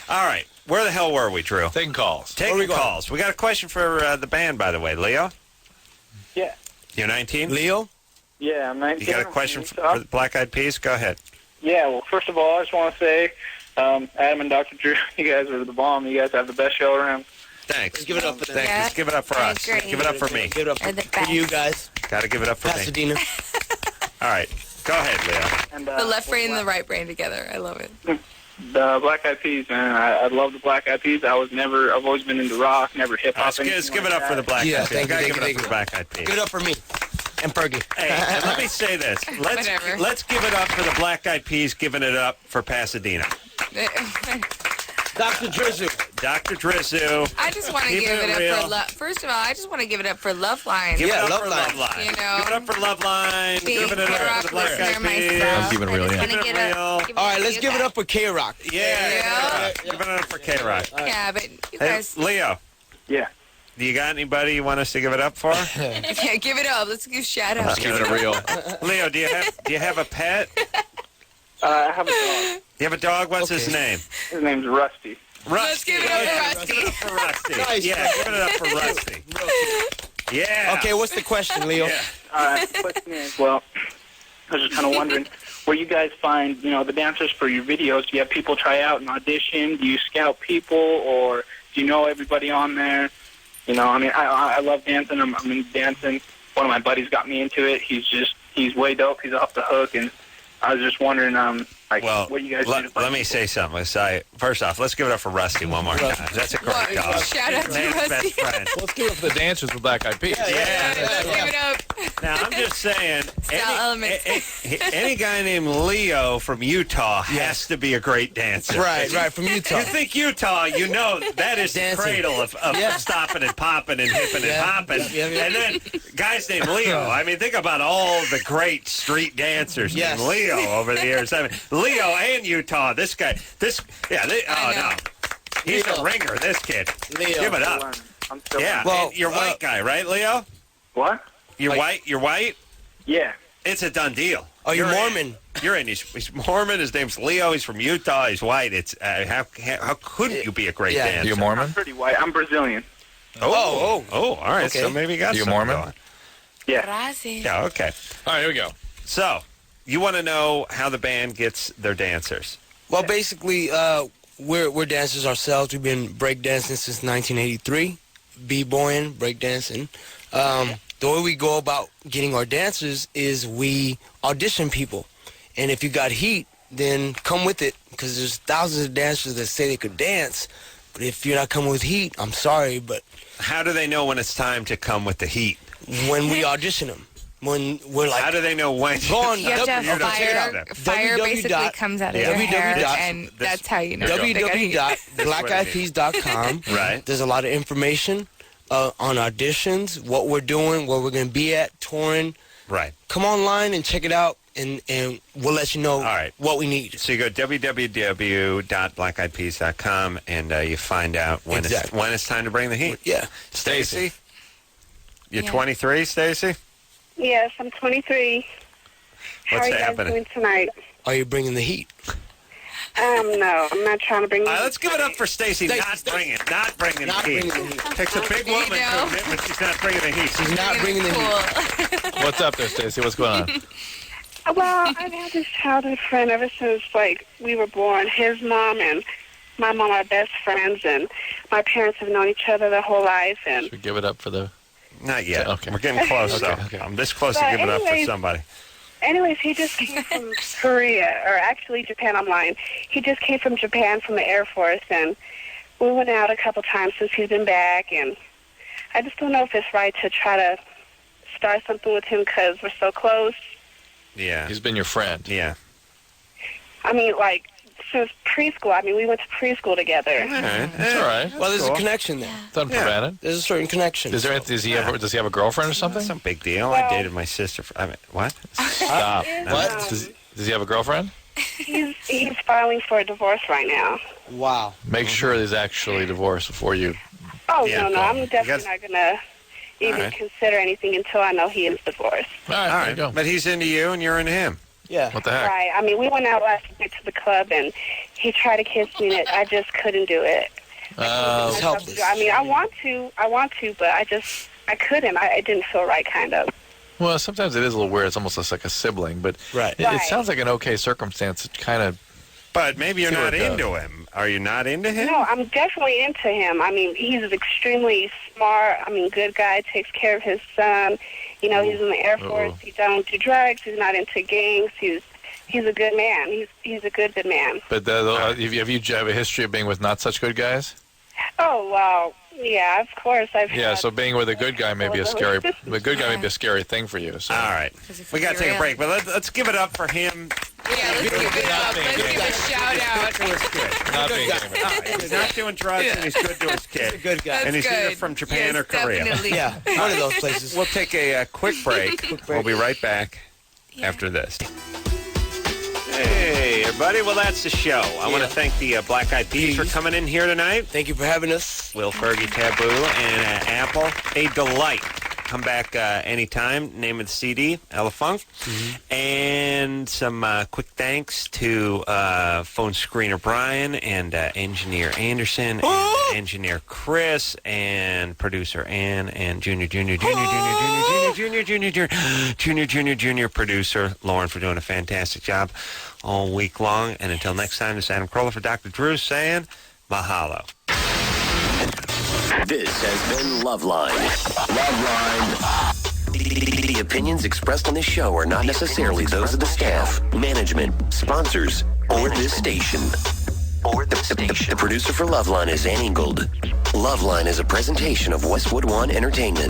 All right. Where the hell were we, Drew? Taking calls. Taking calls. We got a question for the band, by the way. Leo? Yeah. You're 19? Leo? Yeah, I'm 19. You got a question for the Black Eyed Peas? Go ahead. Yeah, well, first of all, I just want to say, Adam and Dr. Drew, you guys are the bomb. You guys have the best show around. Thanks. Let's give it up for them. Thanks. Let's give it up for us. Give it up for me. Give it up for you guys. Got to give it up for Pasadena. me. All right. Go ahead, Leo. And, the left brain and the right brain together. I love it. The Black Eyed Peas, man. I love the Black Eyed Peas. I've always been into rock, never hip-hop. Let's give it up for the Black Eyed Peas. Thank you. Give it up for the Black Eyed Peas. Give it up for me. And Fergie. Hey, and let me say this. Let's give it up for the Black Eyed Peas, giving it up for Pasadena. Dr. Drizu. Dr. Drizu. I just want to give it up for love. First of all, I just want to give it up for Loveline. Give it up for Loveline. You know, give it up for Loveline. Give it up for the Black Eyed Peas. I'm keeping it real, yeah. All right, let's give it up for K-Rock. Yeah. Give it up for K-Rock. Yeah, but you guys. Hey, Leo. Yeah. Do you got anybody you want us to give it up for? Yeah, give it up. Let's give shout out. Let's give it a real. Leo, do you have a pet? I have a dog. You have a dog? What's his name? His name's Rusty. Let's give it up for Rusty. Give it up for Rusty. Nice. Yeah, give it up for Rusty. Yeah. Okay, what's the question, Leo? Yeah. All right, the question is, well, I was just kind of wondering, where you guys find, the dancers for your videos? Do you have people try out and audition? Do you scout people, or do you know everybody on there? I love dancing. I'm into dancing. One of my buddies got me into it. He's way dope. He's off the hook, and I was just wondering, Like, Well, what you guys do to let me say something. First off, let's give it up for Rusty one more time. That's a great dog. Shout out to Man's Rusty. best friend. Let's give it up for the dancers with Black Eyed Peas. Let's give it up. Now, I'm just saying, Style elements. any guy named Leo from Utah has to be a great dancer. Right, from Utah. You think Utah, you know that is the Dancing. cradle of stopping and popping and hipping and hopping. Yeah. And then guys named Leo. I mean, think about all the great street dancers named Leo over the years. I mean, Leo and Utah. This guy, no. He's a ringer, this kid. Leo. Give it up. I'm still Yeah, Well, and you're white guy, right, Leo? What? You're white? You're white? Yeah. It's a done deal. Are you Mormon? You're in. He's Mormon. His name's Leo. He's from Utah. He's white. It's how couldn't you be a great dancer? You Mormon? I'm pretty white. I'm Brazilian. Oh, all right. Okay. So maybe you got You something Mormon? going. Yeah. Gracias. Yeah. Okay. All right, here we go. So you want to know how the band gets their dancers? Well, basically, we're dancers ourselves. We've been breakdancing since 1983, b-boying, breakdancing. The way we go about getting our dancers is we audition people. And if you got heat, then come with it, because there's thousands of dancers that say they could dance. But if you're not coming with heat, I'm sorry, but... How do they know when it's time to come with the heat? When we audition them. When we're like... How do they know when? Go on, You have to have fire basically comes out of your hair, and that's how you know. www.blackeyepeas.com. Right. There's a lot of information on auditions, what we're doing, where we're going to be at, touring. Right. Come online and check it out, and we'll let you know what we need. So you go www.blackeyepeas.com, and you find out when it's time to bring the heat. Yeah. Stacy? You're 23, Stacy? Yes, I'm 23. How What's are you guys happening? doing tonight? Are you bringing the heat? No, I'm not trying to bring the heat. Let's give it up for Stacy not bringing the heat. Takes a big woman to admit when she's not bringing the heat. She's not bringing the heat. What's up there, Stacy? What's going on? Well, I've had this childhood friend ever since, we were born. His mom and my mom are best friends, and my parents have known each other their whole life. And Should we give it up for the... Not yet. Okay. We're getting close, though. Okay. I'm this close to But giving it up for anyways- somebody. Anyways, he just came from Korea, or actually Japan, I'm lying. He just came from Japan from the Air Force, and we went out a couple times since he's been back, and I just don't know if it's right to try to start something with him because we're so close. Yeah. He's been your friend. Yeah. I mean, since preschool. I mean, we went to preschool together. That's all right. Well, there's a connection there. Doesn't prevent it. There's a certain connection. Does he have a girlfriend or something? That's no big deal. I dated my sister. What? Stop. What? Does he have a girlfriend? He's filing for a divorce right now. Wow. Make sure he's actually divorced before you... Oh, no, I'm definitely not going to even consider anything until I know he is divorced. All right, there you go. But he's into you and you're into him. Yeah. What the heck? Right. I mean, we went out last night to the club, and he tried to kiss me, and I just couldn't do it. It's helpless. I mean, I want to, but I couldn't. I didn't feel right, kind of. Well, sometimes it is a little weird. It's almost just like a sibling, but it sounds like an okay circumstance. It kind of... But maybe you're not into him. Are you not into him? No, I'm definitely into him. I mean, he's extremely smart. I mean, good guy, takes care of his son. You know, he's in the Air Force. He don't do drugs. He's not into gangs. He's a good man. He's a good man. But have you have a history of being with not such good guys? Oh, well, yeah, of course. So being with a good guy may be a scary... The good guy may be a scary thing for you. So. All right. We got to take a break, but let's give it up for him. Yeah, let's give it up. Let's give a shout out. Not being He's not doing drugs, and he's good to his kid. He's a good guy. And he's either from Japan or Korea. Definitely. Yeah, one of those places. We'll take a quick break. We'll be right back after this. Hey, everybody. Well, that's the show. I want to thank the Black Eyed Peas for coming in here tonight. Thank you for having us. Will Fergie, Taboo, and Apple. A delight. Come back anytime. Name of the CD, Elefunk. And some quick thanks to phone screener Brian and engineer Anderson and engineer Chris and producer Ann and Junior producer Lauren for doing a fantastic job all week long. And until next time, this is Adam Carolla for Dr. Drew saying mahalo. This has been Loveline. Loveline. The opinions expressed on this show are not necessarily those of the staff, management, sponsors, or this station. The producer for Loveline is Ann Ingold. Loveline is a presentation of Westwood One Entertainment.